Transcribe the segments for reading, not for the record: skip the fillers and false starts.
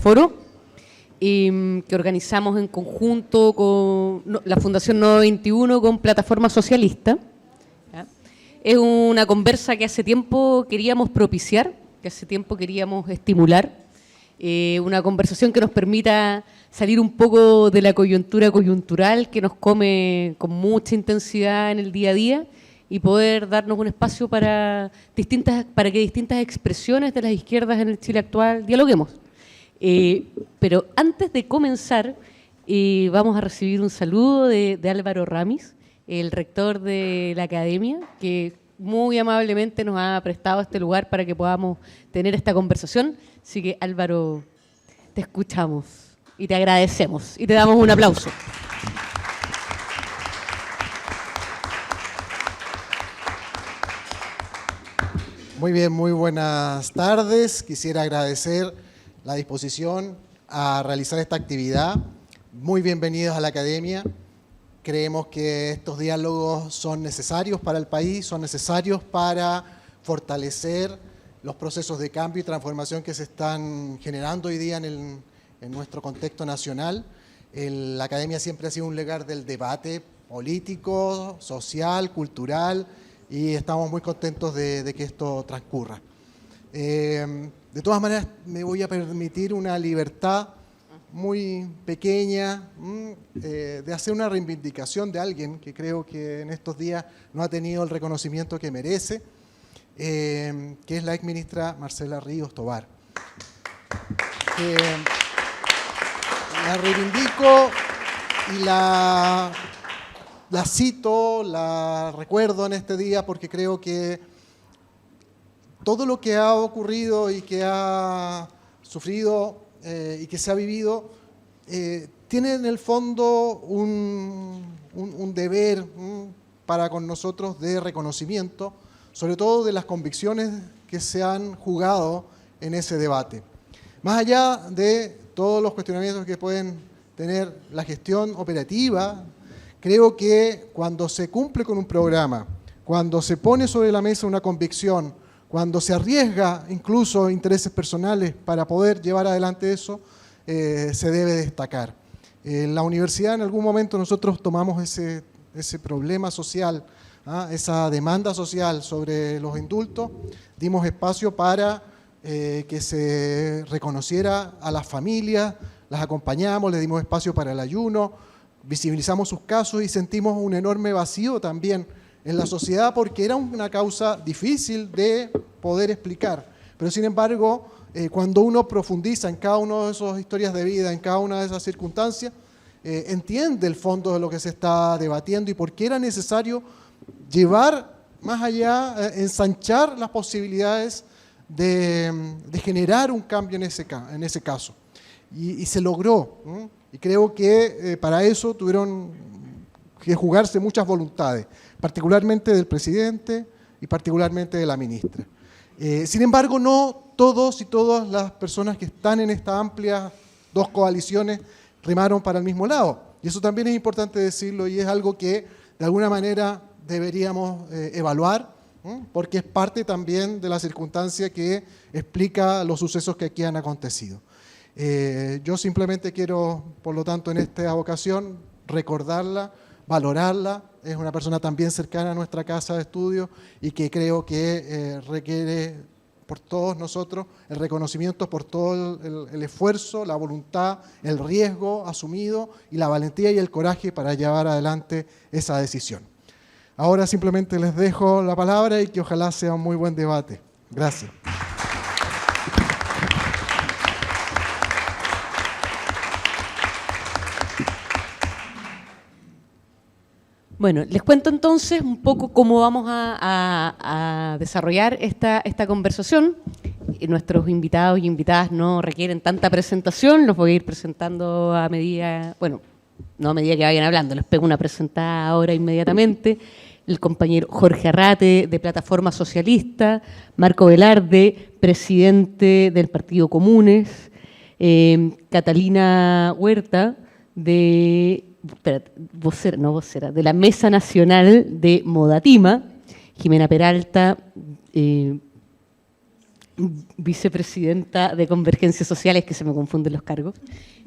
foro que organizamos en conjunto con la Fundación 921 con Plataforma Socialista. ¿Ya? Es una conversa que hace tiempo queríamos propiciar, que hace tiempo queríamos estimular, una conversación que nos permita salir un poco de la coyuntura coyuntural que nos come con mucha intensidad en el día a día y poder darnos un espacio para que distintas expresiones de las izquierdas en el Chile actual dialoguemos. Pero antes de comenzar, vamos a recibir un saludo de Álvaro Ramis, el rector de la Academia, que muy amablemente nos ha prestado este lugar para que podamos tener esta conversación. Así que, Álvaro, te escuchamos y te agradecemos y te damos un aplauso. Muy bien, muy buenas tardes. Quisiera agradecer la disposición a realizar esta actividad. Muy bienvenidos a la Academia. Creemos que estos diálogos son necesarios para el país, son necesarios para fortalecer los procesos de cambio y transformación que se están generando hoy día en nuestro contexto nacional. La Academia siempre ha sido un lugar del debate político, social, cultural, y estamos muy contentos de que esto transcurra. De todas maneras, me voy a permitir una libertad muy pequeña de hacer una reivindicación de alguien que creo que en estos días no ha tenido el reconocimiento que merece, que es la exministra Marcela Ríos Tobar. La reivindico y la cito, la recuerdo en este día porque creo que todo lo que ha ocurrido y que ha sufrido y que se ha vivido tiene en el fondo un deber para con nosotros de reconocimiento, sobre todo de las convicciones que se han jugado en ese debate. Más allá de todos los cuestionamientos que pueden tener la gestión operativa, creo que cuando se cumple con un programa, cuando se pone sobre la mesa una convicción, cuando se arriesga incluso intereses personales para poder llevar adelante eso, se debe destacar. En la universidad en algún momento nosotros tomamos ese problema social, esa demanda social sobre los indultos, dimos espacio para que se reconociera a las familias, las acompañamos, les dimos espacio para el ayuno, visibilizamos sus casos y sentimos un enorme vacío también en la sociedad porque era una causa difícil de poder explicar. Pero sin embargo, cuando uno profundiza en cada una de esas historias de vida, en cada una de esas circunstancias, entiende el fondo de lo que se está debatiendo y por qué era necesario llevar más allá, ensanchar las posibilidades de generar un cambio en ese caso. Y se logró. Y creo que para eso tuvieron que jugarse muchas voluntades, particularmente del presidente y particularmente de la ministra. Sin embargo, no todos y todas las personas que están en estas amplias dos coaliciones remaron para el mismo lado. Y eso también es importante decirlo y es algo que de alguna manera deberíamos evaluar, porque es parte también de la circunstancia que explica los sucesos que aquí han acontecido. Yo simplemente quiero, por lo tanto, en esta ocasión, recordarla, valorarla. Es una persona también cercana a nuestra casa de estudio y que creo que requiere por todos nosotros el reconocimiento por todo el esfuerzo, la voluntad, el riesgo asumido y la valentía y el coraje para llevar adelante esa decisión. Ahora simplemente les dejo la palabra y que ojalá sea un muy buen debate. Gracias. Bueno, les cuento entonces un poco cómo vamos a desarrollar esta conversación. Nuestros invitados y invitadas no requieren tanta presentación, los voy a ir presentando a medida, bueno, no a medida que vayan hablando, les pego una presentada ahora inmediatamente. El compañero Jorge Arrate, de Plataforma Socialista, Marco Velarde, presidente del Partido Comunes, Catalina Huerta, de la Mesa Nacional de Modatima, Jimena Peralta, vicepresidenta de Convergencia Social, es que se me confunden los cargos,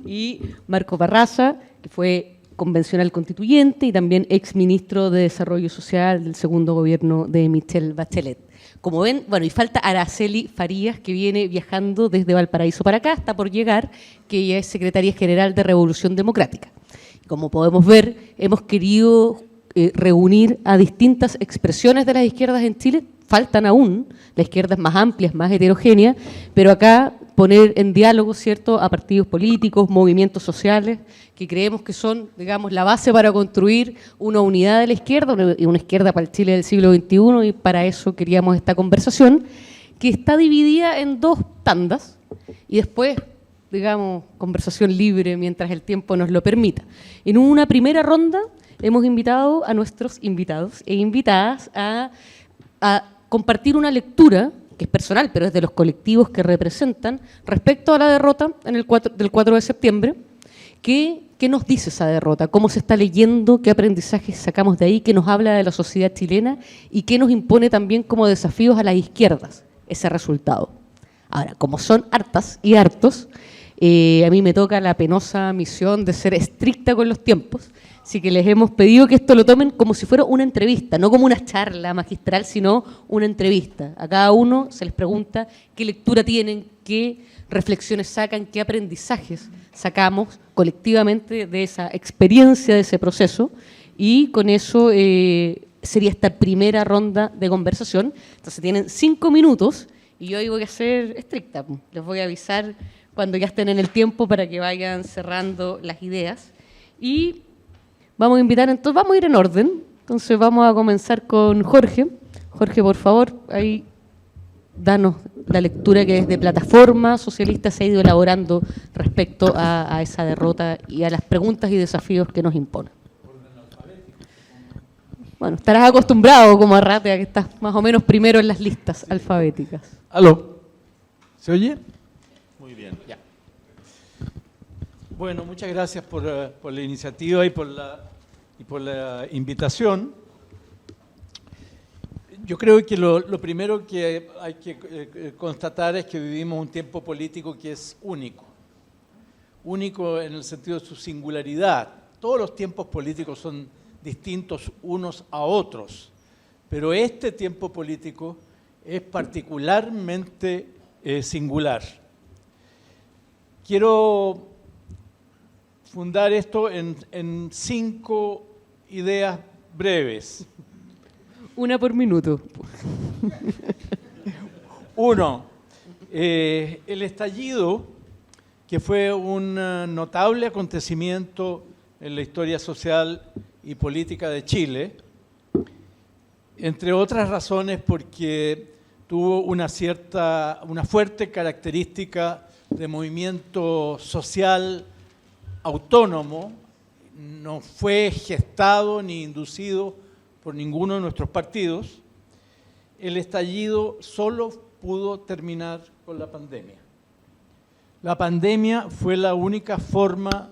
y Marco Barraza, que fue convencional constituyente y también exministro de Desarrollo Social del segundo gobierno de Michelle Bachelet. Como ven, bueno, y falta Araceli Farías, que viene viajando desde Valparaíso para acá, está por llegar, que ella es secretaria general de Revolución Democrática. Como podemos ver, hemos querido reunir a distintas expresiones de las izquierdas en Chile. Faltan aún, la izquierda es más amplia, es más heterogénea, pero acá poner en diálogo, ¿cierto?, a partidos políticos, movimientos sociales, que creemos que son, digamos, la base para construir una unidad de la izquierda, una izquierda para el Chile del siglo XXI, y para eso queríamos esta conversación, que está dividida en 2 tandas, y después, digamos, conversación libre mientras el tiempo nos lo permita. En una primera ronda hemos invitado a nuestros invitados e invitadas a compartir una lectura, que es personal, pero es de los colectivos que representan, respecto a la derrota del 4 de septiembre. ¿Qué nos dice esa derrota? ¿Cómo se está leyendo? ¿Qué aprendizajes sacamos de ahí? ¿Qué nos habla de la sociedad chilena? ¿Y qué nos impone también como desafíos a las izquierdas ese resultado? Ahora, como son hartas y hartos, a mí me toca la penosa misión de ser estricta con los tiempos. Así que les hemos pedido que esto lo tomen como si fuera una entrevista, no como una charla magistral, sino una entrevista. A cada uno se les pregunta qué lectura tienen, qué reflexiones sacan, qué aprendizajes sacamos colectivamente de esa experiencia, de ese proceso, y con eso sería esta primera ronda de conversación. Entonces tienen 5 minutos y yo voy a ser estricta. Les voy a avisar cuando ya estén en el tiempo para que vayan cerrando las ideas. Y vamos a invitar, entonces vamos a ir en orden. Entonces vamos a comenzar con Jorge. Jorge, por favor, ahí danos la lectura que desde Plataforma Socialista se ha ido elaborando respecto a esa derrota y a las preguntas y desafíos que nos impone. Bueno, estarás acostumbrado como Arrate a que estás más o menos primero en las listas alfabéticas. ¿Aló? ¿Se oye? Muy bien, ya. Bueno, muchas gracias por la iniciativa y por la invitación. Yo creo que lo primero que hay que constatar es que vivimos un tiempo político que es único. Único en el sentido de su singularidad. Todos los tiempos políticos son distintos unos a otros, pero este tiempo político es particularmente singular. Quiero fundar esto en 5 ideas breves. Una por minuto. 1. El estallido, que fue un notable acontecimiento en la historia social y política de Chile, entre otras razones porque tuvo una fuerte característica de movimiento social autónomo, no fue gestado ni inducido por ninguno de nuestros partidos. El estallido solo pudo terminar con la pandemia. La pandemia fue la única forma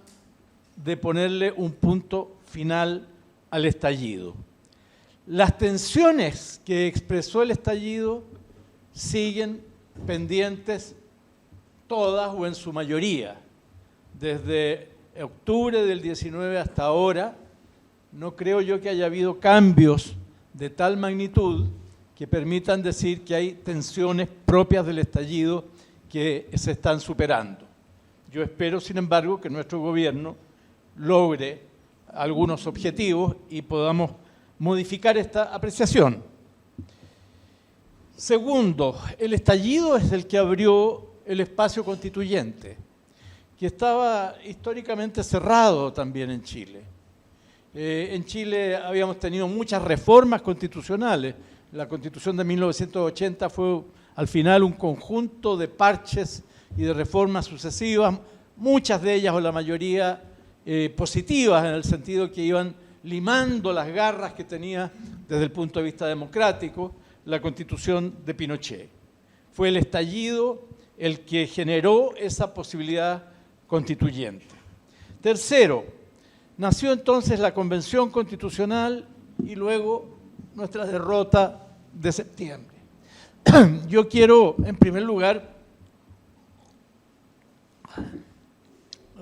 de ponerle un punto final al estallido. Las tensiones que expresó el estallido siguen pendientes, todas o en su mayoría. Desde octubre del 19 hasta ahora, no creo yo que haya habido cambios de tal magnitud que permitan decir que hay tensiones propias del estallido que se están superando. Yo espero, sin embargo, que nuestro gobierno logre algunos objetivos y podamos modificar esta apreciación. Segundo, el estallido es el que abrió el espacio constituyente, que estaba históricamente cerrado también en Chile. En Chile habíamos tenido muchas reformas constitucionales. La Constitución de 1980 fue al final un conjunto de parches y de reformas sucesivas, muchas de ellas o la mayoría positivas, en el sentido que iban limando las garras que tenía desde el punto de vista democrático la Constitución de Pinochet. Fue el estallido el que generó esa posibilidad constituyente. Tercero, nació entonces la Convención Constitucional y luego nuestra derrota de septiembre. yo quiero, en primer lugar,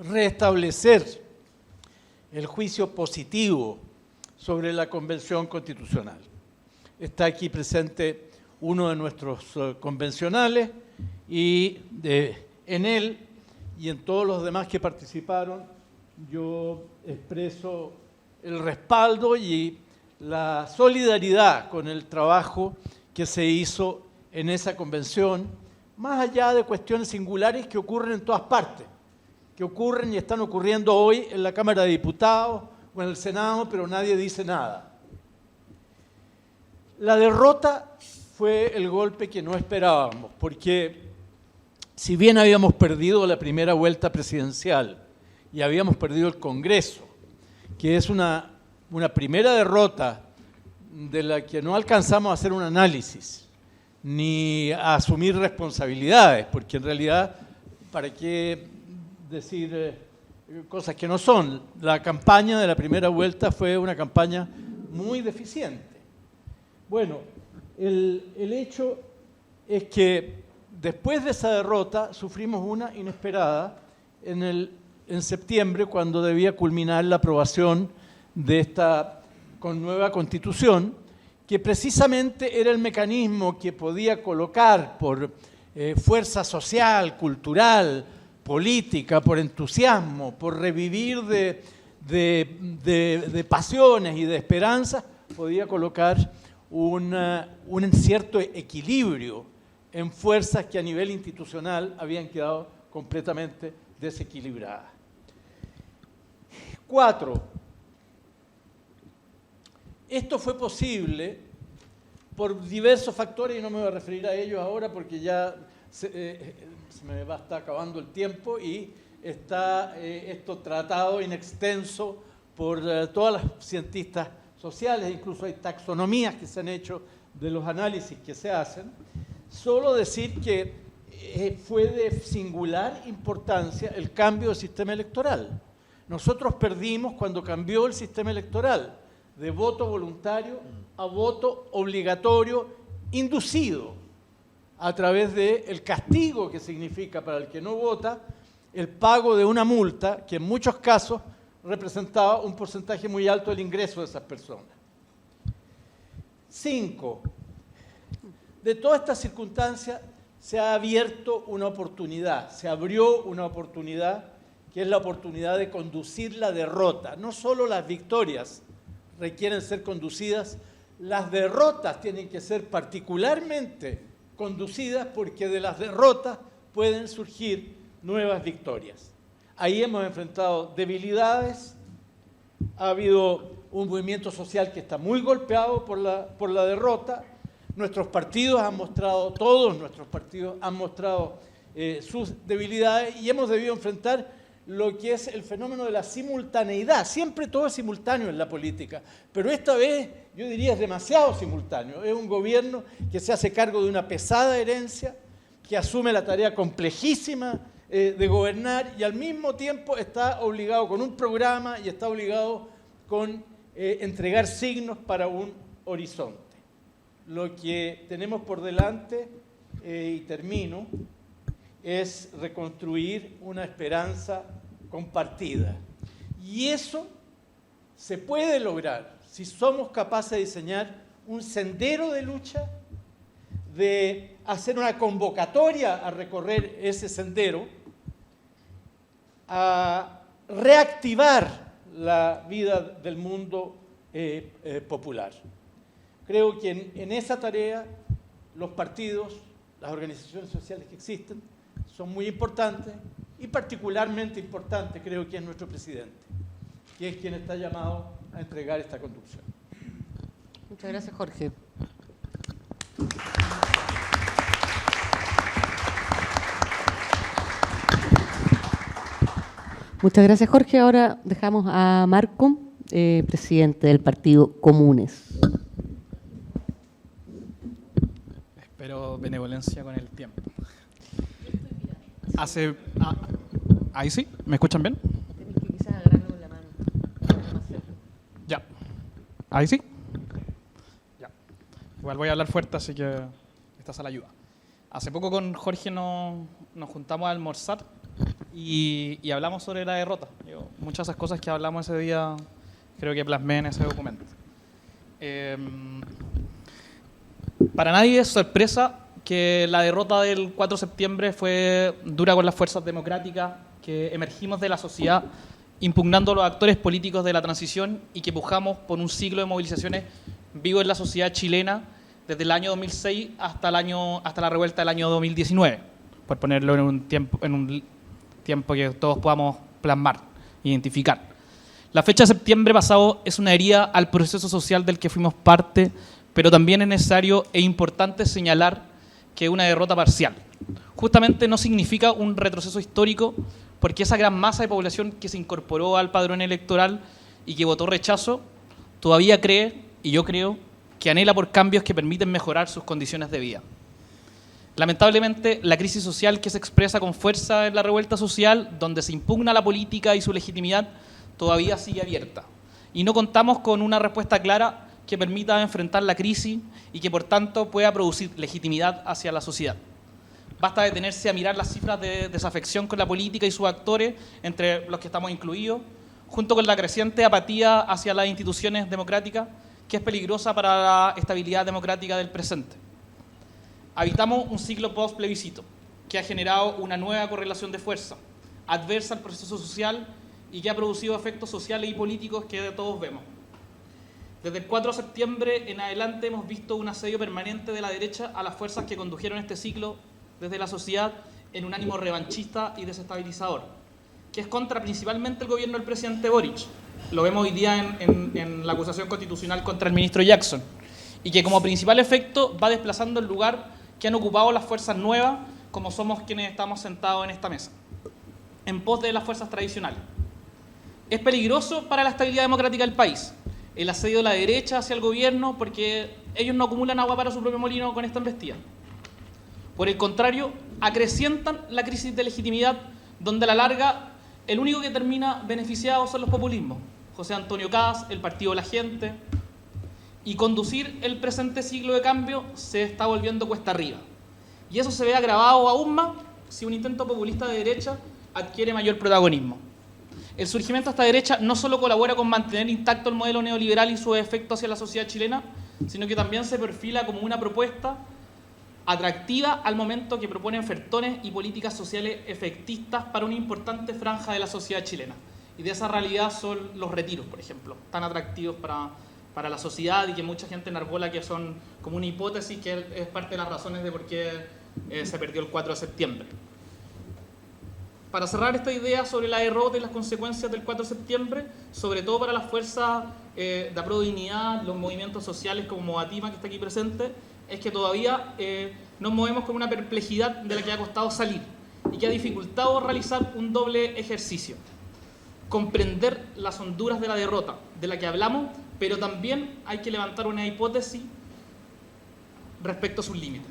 restablecer el juicio positivo sobre la Convención Constitucional. Está aquí presente uno de nuestros convencionales y en él y en todos los demás que participaron, yo expreso el respaldo y la solidaridad con el trabajo que se hizo en esa convención, más allá de cuestiones singulares que ocurren en todas partes, que ocurren y están ocurriendo hoy en la Cámara de Diputados o en el Senado, pero nadie dice nada. La derrota fue el golpe que no esperábamos, porque si bien habíamos perdido la primera vuelta presidencial y habíamos perdido el Congreso, que es una primera derrota de la que no alcanzamos a hacer un análisis ni a asumir responsabilidades, porque en realidad, ¿para qué decir cosas que no son? La campaña de la primera vuelta fue una campaña muy deficiente. Bueno, el hecho es que después de esa derrota sufrimos una inesperada en septiembre, cuando debía culminar la aprobación de esta nueva Constitución, que precisamente era el mecanismo que podía colocar por fuerza social, cultural, política, por entusiasmo, por revivir de pasiones y de esperanzas, podía colocar un cierto equilibrio en fuerzas que a nivel institucional habían quedado completamente desequilibradas. 4. Esto fue posible por diversos factores, y no me voy a referir a ellos ahora porque ya se me va a estar acabando el tiempo y está esto tratado in extenso por todas las cientistas sociales, incluso hay taxonomías que se han hecho de los análisis que se hacen. Solo decir que fue de singular importancia el cambio del sistema electoral. Nosotros perdimos cuando cambió el sistema electoral de voto voluntario a voto obligatorio inducido a través del castigo que significa para el que no vota el pago de una multa que en muchos casos representaba un porcentaje muy alto del ingreso de esas personas. 5. De todas estas circunstancias se ha abierto una oportunidad, se abrió una oportunidad que es la oportunidad de conducir la derrota. No solo las victorias requieren ser conducidas, las derrotas tienen que ser particularmente conducidas porque de las derrotas pueden surgir nuevas victorias. Ahí hemos enfrentado debilidades, ha habido un movimiento social que está muy golpeado por la derrota. Nuestros partidos han mostrado, todos nuestros partidos han mostrado sus debilidades y hemos debido enfrentar lo que es el fenómeno de la simultaneidad. Siempre todo es simultáneo en la política, pero esta vez yo diría es demasiado simultáneo. Es un gobierno que se hace cargo de una pesada herencia, que asume la tarea complejísima de gobernar y al mismo tiempo está obligado con un programa y está obligado con entregar signos para un horizonte. Lo que tenemos por delante, y termino, es reconstruir una esperanza compartida. Y eso se puede lograr si somos capaces de diseñar un sendero de lucha, de hacer una convocatoria a recorrer ese sendero, a reactivar la vida del mundo popular. Creo que en esa tarea los partidos, las organizaciones sociales que existen, son muy importantes y particularmente importante creo que es nuestro presidente, que es quien está llamado a entregar esta conducción. Muchas gracias, Jorge. Muchas gracias, Jorge. Ahora dejamos a Marco, presidente del Partido Comunes. Espero benevolencia con el tiempo. Ahí sí, ¿me escuchan bien? Tienes que quizás agarrarlo con la mano. Ya. Ahí sí. Ya. Igual voy a hablar fuerte, así que esta sala ayuda. Hace poco con Jorge nos juntamos a almorzar y hablamos sobre la derrota. Muchas de esas cosas que hablamos ese día creo que plasmé en ese documento. Para nadie es sorpresa que la derrota del 4 de septiembre fue dura con las fuerzas democráticas que emergimos de la sociedad impugnando a los actores políticos de la transición y que pujamos por un ciclo de movilizaciones vivo en la sociedad chilena desde el año 2006 hasta la revuelta del año 2019, por ponerlo en un tiempo que todos podamos plasmar, identificar. La fecha de septiembre pasado es una herida al proceso social del que fuimos parte, pero también es necesario e importante señalar que es una derrota parcial. Justamente no significa un retroceso histórico, porque esa gran masa de población que se incorporó al padrón electoral y que votó rechazo, todavía cree, y yo creo, que anhela por cambios que permiten mejorar sus condiciones de vida. Lamentablemente, la crisis social que se expresa con fuerza en la revuelta social, donde se impugna la política y su legitimidad, todavía sigue abierta. Y no contamos con una respuesta clara que permita enfrentar la crisis y que, por tanto, pueda producir legitimidad hacia la sociedad. Basta detenerse a mirar las cifras de desafección con la política y sus actores, entre los que estamos incluidos, junto con la creciente apatía hacia las instituciones democráticas, que es peligrosa para la estabilidad democrática del presente. Habitamos un ciclo post-plebiscito, que ha generado una nueva correlación de fuerza, adversa al proceso social y que ha producido efectos sociales y políticos que todos vemos. Desde el 4 de septiembre en adelante hemos visto un asedio permanente de la derecha a las fuerzas que condujeron este ciclo desde la sociedad en un ánimo revanchista y desestabilizador, que es contra principalmente el gobierno del presidente Boric. Lo vemos hoy día en la acusación constitucional contra el ministro Jackson, y que como principal efecto va desplazando el lugar que han ocupado las fuerzas nuevas, como somos quienes estamos sentados en esta mesa, en pos de las fuerzas tradicionales. Es peligroso para la estabilidad democrática del país el asedio de la derecha hacia el gobierno, porque ellos no acumulan agua para su propio molino con esta embestida. Por el contrario, acrecientan la crisis de legitimidad, donde a la larga el único que termina beneficiado son los populismos. José Antonio Caz, el Partido de la Gente, y conducir el presente siglo de cambio se está volviendo cuesta arriba. Y eso se ve agravado aún más si un intento populista de derecha adquiere mayor protagonismo. El surgimiento de esta derecha no solo colabora con mantener intacto el modelo neoliberal y sus efectos hacia la sociedad chilena, sino que también se perfila como una propuesta atractiva al momento que proponen ofertones y políticas sociales efectistas para una importante franja de la sociedad chilena. Y de esa realidad son los retiros, por ejemplo, tan atractivos para la sociedad y que mucha gente enarbola que son como una hipótesis que es parte de las razones de por qué se perdió el 4 de septiembre. Para cerrar esta idea sobre la derrota y las consecuencias del 4 de septiembre, sobre todo para las fuerzas de Aprodignidad, los movimientos sociales como Movatima, que está aquí presente, es que todavía nos movemos con una perplejidad de la que ha costado salir y que ha dificultado realizar un doble ejercicio. Comprender las honduras de la derrota de la que hablamos, pero también hay que levantar una hipótesis respecto a sus límites,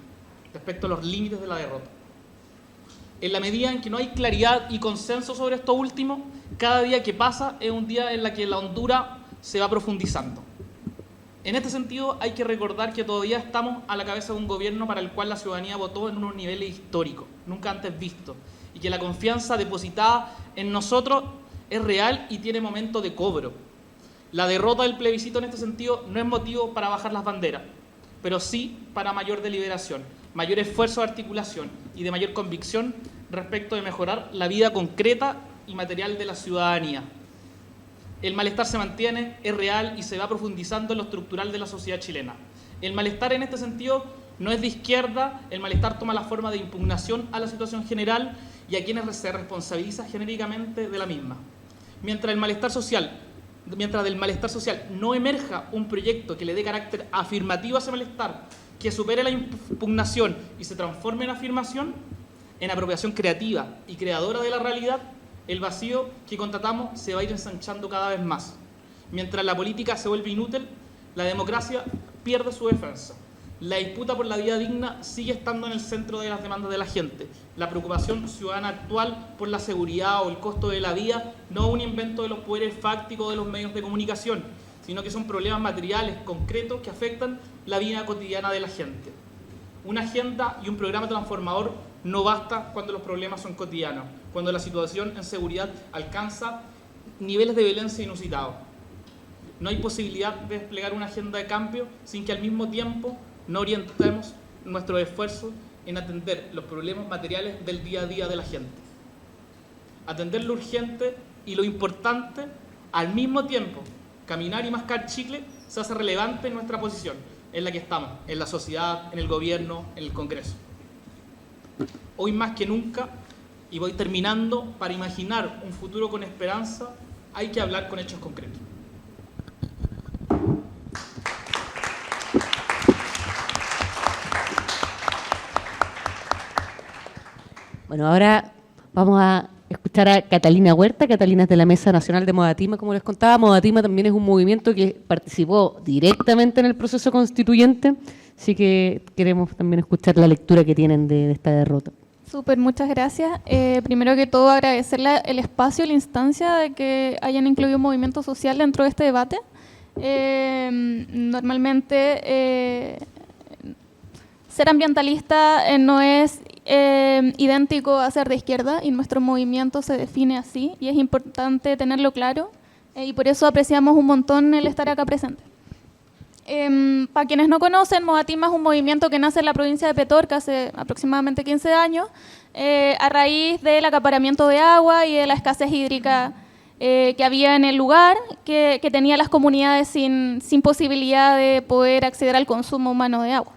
respecto a los límites de la derrota. En la medida en que no hay claridad y consenso sobre esto último, cada día que pasa es un día en el que la hondura se va profundizando. En este sentido, hay que recordar que todavía estamos a la cabeza de un gobierno para el cual la ciudadanía votó en unos niveles históricos, nunca antes vistos, y que la confianza depositada en nosotros es real y tiene momento de cobro. La derrota del plebiscito en este sentido no es motivo para bajar las banderas, pero sí para mayor deliberación, mayor esfuerzo de articulación y de mayor convicción respecto de mejorar la vida concreta y material de la ciudadanía. El malestar se mantiene, es real y se va profundizando en lo estructural de la sociedad chilena. El malestar en este sentido no es de izquierda, el malestar toma la forma de impugnación a la situación general y a quienes se responsabiliza genéricamente de la misma. Mientras del malestar social no emerja un proyecto que le dé carácter afirmativo a ese malestar, que supere la impugnación y se transforme en afirmación, en apropiación creativa y creadora de la realidad, el vacío que constatamos se va a ir ensanchando cada vez más. Mientras la política se vuelve inútil, la democracia pierde su defensa. La disputa por la vida digna sigue estando en el centro de las demandas de la gente. La preocupación ciudadana actual por la seguridad o el costo de la vida no es un invento de los poderes fácticos de los medios de comunicación, sino que son problemas materiales concretos que afectan la vida cotidiana de la gente. Una agenda y un programa transformador no basta cuando los problemas son cotidianos, cuando la situación en seguridad alcanza niveles de violencia inusitados. No hay posibilidad de desplegar una agenda de cambio sin que al mismo tiempo no orientemos nuestros esfuerzos en atender los problemas materiales del día a día de la gente. Atender lo urgente y lo importante al mismo tiempo. Caminar y mascar chicle se hace relevante en nuestra posición, en la que estamos, en la sociedad, en el gobierno, en el Congreso. Hoy más que nunca, y voy terminando, para imaginar un futuro con esperanza, hay que hablar con hechos concretos. Bueno, ahora vamos a escuchar a Catalina Huerta. Catalina es de la Mesa Nacional de Modatima, como les contaba. Modatima también es un movimiento que participó directamente en el proceso constituyente, así que queremos también escuchar la lectura que tienen de esta derrota. Súper, muchas gracias. Primero que todo, agradecerle el espacio, la instancia de que hayan incluido un movimiento social dentro de este debate. Normalmente, ser ambientalista no es idéntico a ser de izquierda, y nuestro movimiento se define así, y es importante tenerlo claro, y por eso apreciamos un montón el estar acá presente. Para quienes no conocen, Modatima es un movimiento que nace en la provincia de Petorca hace aproximadamente 15 años, a raíz del acaparamiento de agua y de la escasez hídrica que había en el lugar, que tenía las comunidades sin posibilidad de poder acceder al consumo humano de agua.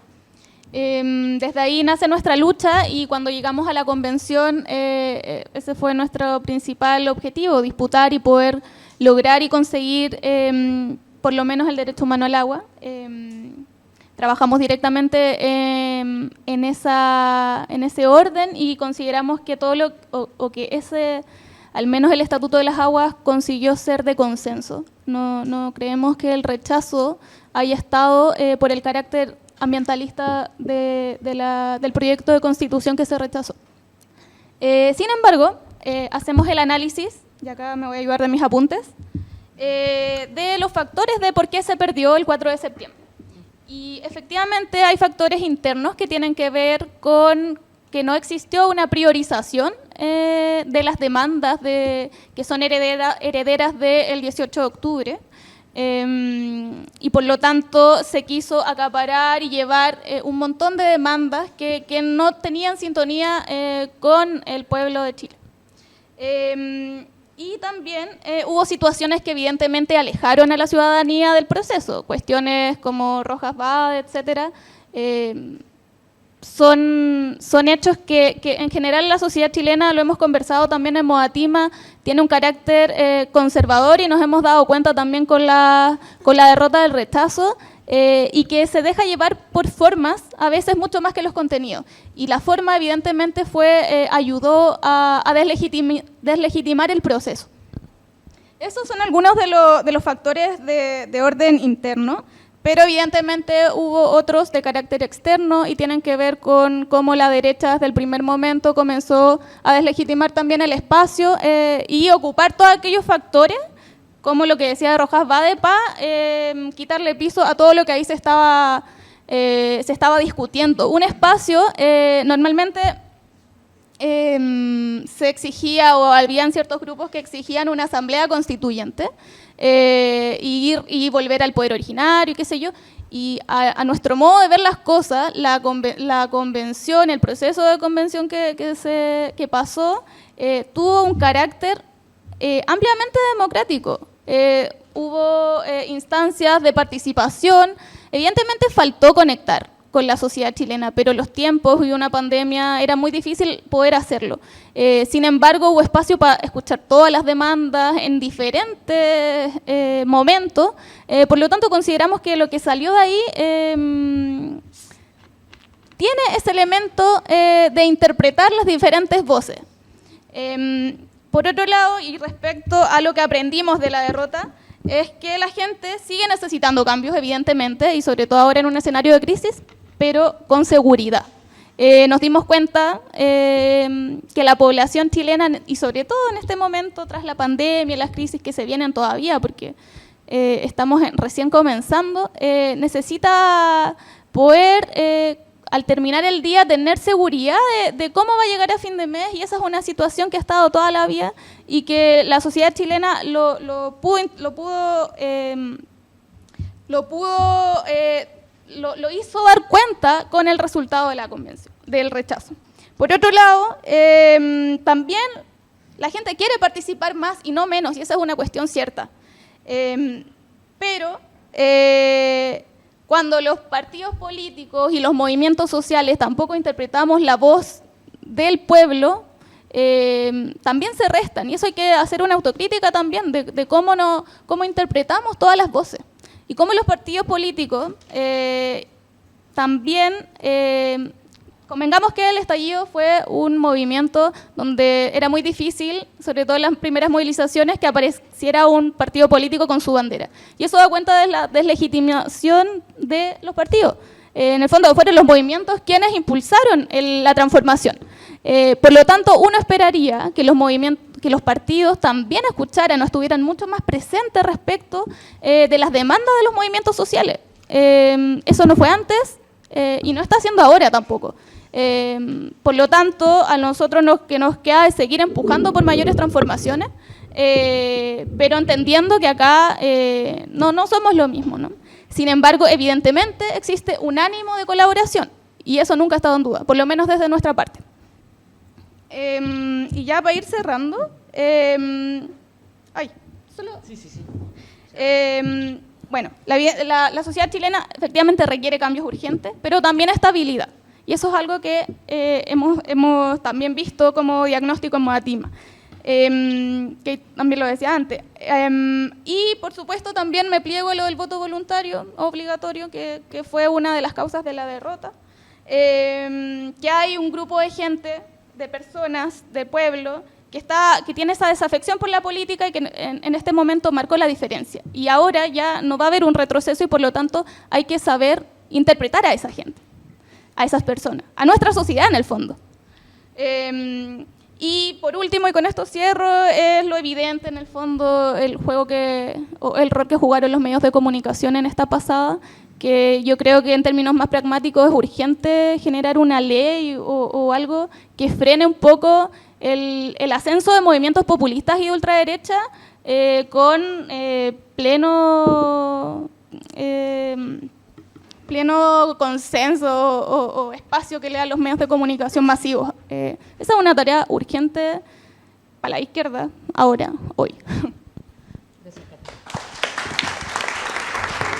Desde ahí nace nuestra lucha, y cuando llegamos a la convención, ese fue nuestro principal objetivo: disputar y poder lograr y conseguir por lo menos el derecho humano al agua. Trabajamos directamente en ese orden, y consideramos que todo al menos el Estatuto de las Aguas consiguió ser de consenso. No creemos que el rechazo haya estado por el carácter ambientalista del proyecto de constitución que se rechazó. Sin embargo, hacemos el análisis, y acá me voy a ayudar de mis apuntes, de los factores de por qué se perdió el 4 de septiembre. Y efectivamente hay factores internos que tienen que ver con que no existió una priorización de las demandas que son herederas del 18 de octubre. Y por lo tanto se quiso acaparar y llevar un montón de demandas que no tenían sintonía con el pueblo de Chile. Y también hubo situaciones que evidentemente alejaron a la ciudadanía del proceso, cuestiones como Rojas Vade, etcétera. Son hechos que en general la sociedad chilena, lo hemos conversado también en Modatima, tiene un carácter conservador, y nos hemos dado cuenta también con la derrota del rechazo, y que se deja llevar por formas, a veces mucho más que los contenidos. Y la forma evidentemente ayudó a deslegitimar el proceso. Esos son algunos de los factores de orden interno. Pero evidentemente hubo otros de carácter externo, y tienen que ver con cómo la derecha desde el primer momento comenzó a deslegitimar también el espacio y ocupar todos aquellos factores, como lo que decía Rojas Vade, para quitarle piso a todo lo que ahí se estaba discutiendo. Un espacio normalmente se exigía, o habían ciertos grupos que exigían una asamblea constituyente, y volver al poder originario, qué sé yo, y a nuestro modo de ver las cosas, la convención, el proceso de convención que pasó, tuvo un carácter ampliamente democrático. Hubo instancias de participación, evidentemente faltó conectar con la sociedad chilena, pero los tiempos y una pandemia era muy difícil poder hacerlo. Sin embargo, hubo espacio para escuchar todas las demandas en diferentes momentos. Por lo tanto, consideramos que lo que salió de ahí tiene ese elemento de interpretar las diferentes voces. Por otro lado, y respecto a lo que aprendimos de la derrota, es que la gente sigue necesitando cambios, evidentemente, y sobre todo ahora en un escenario de crisis, pero con seguridad. Nos dimos cuenta que la población chilena, y sobre todo en este momento, tras la pandemia, las crisis que se vienen todavía, porque estamos recién comenzando, necesita poder al terminar el día tener seguridad de cómo va a llegar a fin de mes, y esa es una situación que ha estado toda la vida y que la sociedad chilena lo hizo dar cuenta con el resultado de la convención, del rechazo. Por otro lado, también la gente quiere participar más y no menos, y esa es una cuestión cierta. Pero cuando los partidos políticos y los movimientos sociales tampoco interpretamos la voz del pueblo, también se restan, y eso hay que hacer una autocrítica también de cómo interpretamos todas las voces, y cómo los partidos políticos también, convengamos que el estallido fue un movimiento donde era muy difícil, sobre todo en las primeras movilizaciones, que apareciera un partido político con su bandera. Y eso da cuenta de la deslegitimación de los partidos. En el fondo fueron los movimientos quienes impulsaron la transformación. Por lo tanto, uno esperaría que los partidos también escucharan o estuvieran mucho más presentes respecto de las demandas de los movimientos sociales. Eso no fue antes y no está haciendo ahora tampoco. Por lo tanto, a nosotros que nos queda es seguir empujando por mayores transformaciones, pero entendiendo que acá no somos lo mismo, ¿no? Sin embargo, evidentemente existe un ánimo de colaboración, y eso nunca ha estado en duda, por lo menos desde nuestra parte. Y ya para ir cerrando, bueno, la sociedad chilena efectivamente requiere cambios urgentes, pero también estabilidad. Y eso es algo que hemos también visto como diagnóstico en Modatima, que también lo decía antes. Y, por supuesto, también me pliego a lo del voto voluntario obligatorio, que fue una de las causas de la derrota. Que hay un grupo de gente, de personas, de pueblo, que tiene esa desafección por la política y que en este momento marcó la diferencia. Y ahora ya no va a haber un retroceso y, por lo tanto, hay que saber interpretar a esa gente, a esas personas, a nuestra sociedad en el fondo. Y por último, y con esto cierro, es lo evidente en el fondo, el rol que jugaron los medios de comunicación en esta pasada, que yo creo que en términos más pragmáticos es urgente generar una ley o algo que frene un poco el ascenso de movimientos populistas y de ultraderecha con pleno consenso o espacio que le dan los medios de comunicación masivos. Esa es una tarea urgente para la izquierda, ahora, hoy.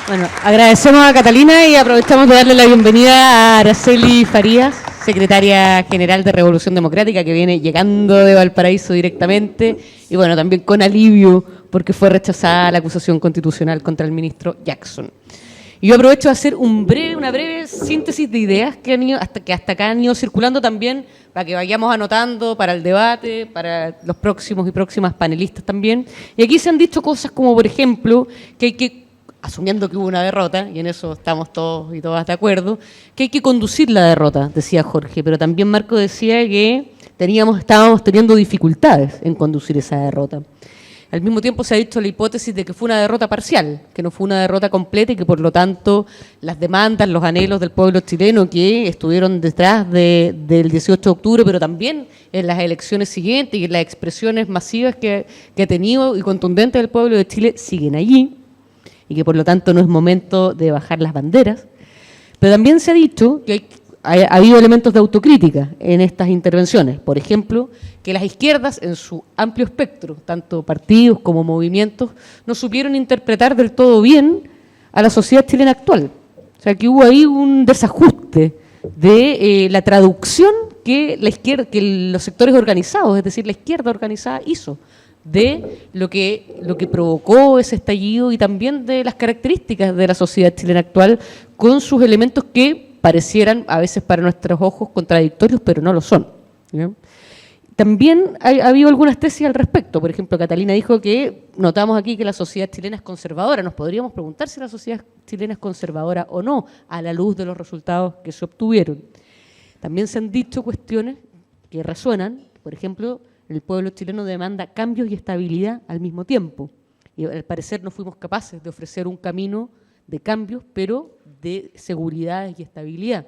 Bueno, agradecemos a Catalina y aprovechamos de darle la bienvenida a Araceli Farías, secretaria general de Revolución Democrática, que viene llegando de Valparaíso directamente, y bueno, también con alivio porque fue rechazada la acusación constitucional contra el ministro Jackson. Y yo aprovecho de hacer una breve síntesis de ideas que hasta acá han ido circulando también, para que vayamos anotando para el debate, para los próximos y próximas panelistas también. Y aquí se han dicho cosas como, por ejemplo, que hay que, asumiendo que hubo una derrota, y en eso estamos todos y todas de acuerdo, que hay que conducir la derrota, decía Jorge, pero también Marco decía que estábamos teniendo dificultades en conducir esa derrota. Al mismo tiempo se ha dicho la hipótesis de que fue una derrota parcial, que no fue una derrota completa y que por lo tanto las demandas, los anhelos del pueblo chileno que estuvieron detrás del 18 de octubre, pero también en las elecciones siguientes y en las expresiones masivas que ha tenido y contundentes del pueblo de Chile, siguen allí, y que por lo tanto no es momento de bajar las banderas. Pero también se ha dicho que ha habido elementos de autocrítica en estas intervenciones. Por ejemplo, que las izquierdas, en su amplio espectro, tanto partidos como movimientos, no supieron interpretar del todo bien a la sociedad chilena actual. O sea, que hubo ahí un desajuste de la traducción que los sectores organizados, es decir, la izquierda organizada, hizo de lo que provocó ese estallido y también de las características de la sociedad chilena actual, con sus elementos que parecieran a veces para nuestros ojos contradictorios, pero no lo son. ¿Bien? También ha habido algunas tesis al respecto. Por ejemplo, Catalina dijo que notamos aquí que la sociedad chilena es conservadora. Nos podríamos preguntar si la sociedad chilena es conservadora o no, a la luz de los resultados que se obtuvieron. También se han dicho cuestiones que resuenan. Por ejemplo, el pueblo chileno demanda cambios y estabilidad al mismo tiempo. Y al parecer no fuimos capaces de ofrecer un camino de cambios, pero de seguridad y estabilidad.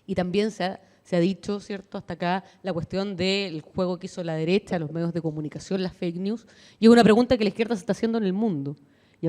Y también se ha dicho, ¿cierto?, hasta acá la cuestión del juego que hizo la derecha, los medios de comunicación, las fake news, y es una pregunta que la izquierda se está haciendo en el mundo. Y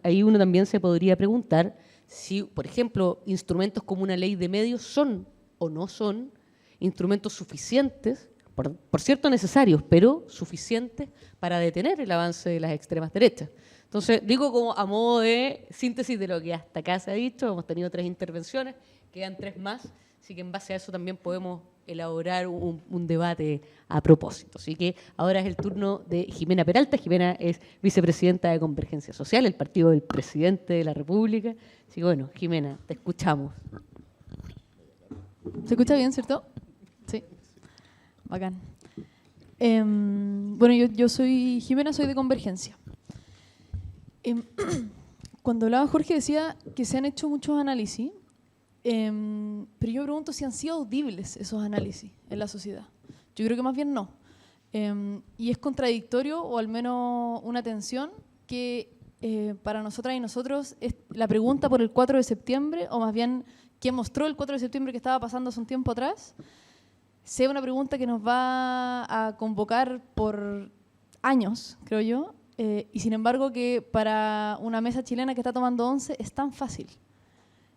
ahí uno también se podría preguntar si, por ejemplo, instrumentos como una ley de medios son o no son instrumentos suficientes, por cierto necesarios, pero suficientes para detener el avance de las extremas derechas. Entonces, digo como a modo de síntesis de lo que hasta acá se ha dicho, hemos tenido 3 intervenciones, quedan 3 más, así que en base a eso también podemos elaborar un debate a propósito. Así que ahora es el turno de Jimena Peralta. Jimena es vicepresidenta de Convergencia Social, el partido del presidente de la República. Así que bueno, Jimena, te escuchamos. ¿Se escucha bien, cierto? Sí. Bacán. Bueno, yo soy Jimena, soy de Convergencia. Cuando hablaba Jorge decía que se han hecho muchos análisis, pero yo me pregunto si han sido audibles esos análisis en la sociedad. Yo creo que más bien no. Y es contradictorio, o al menos una tensión, que para nosotras y nosotros es la pregunta por el 4 de septiembre, o más bien qué mostró el 4 de septiembre que estaba pasando hace un tiempo atrás, sea una pregunta que nos va a convocar por años, creo yo, y sin embargo que para una mesa chilena que está tomando 11 es tan fácil.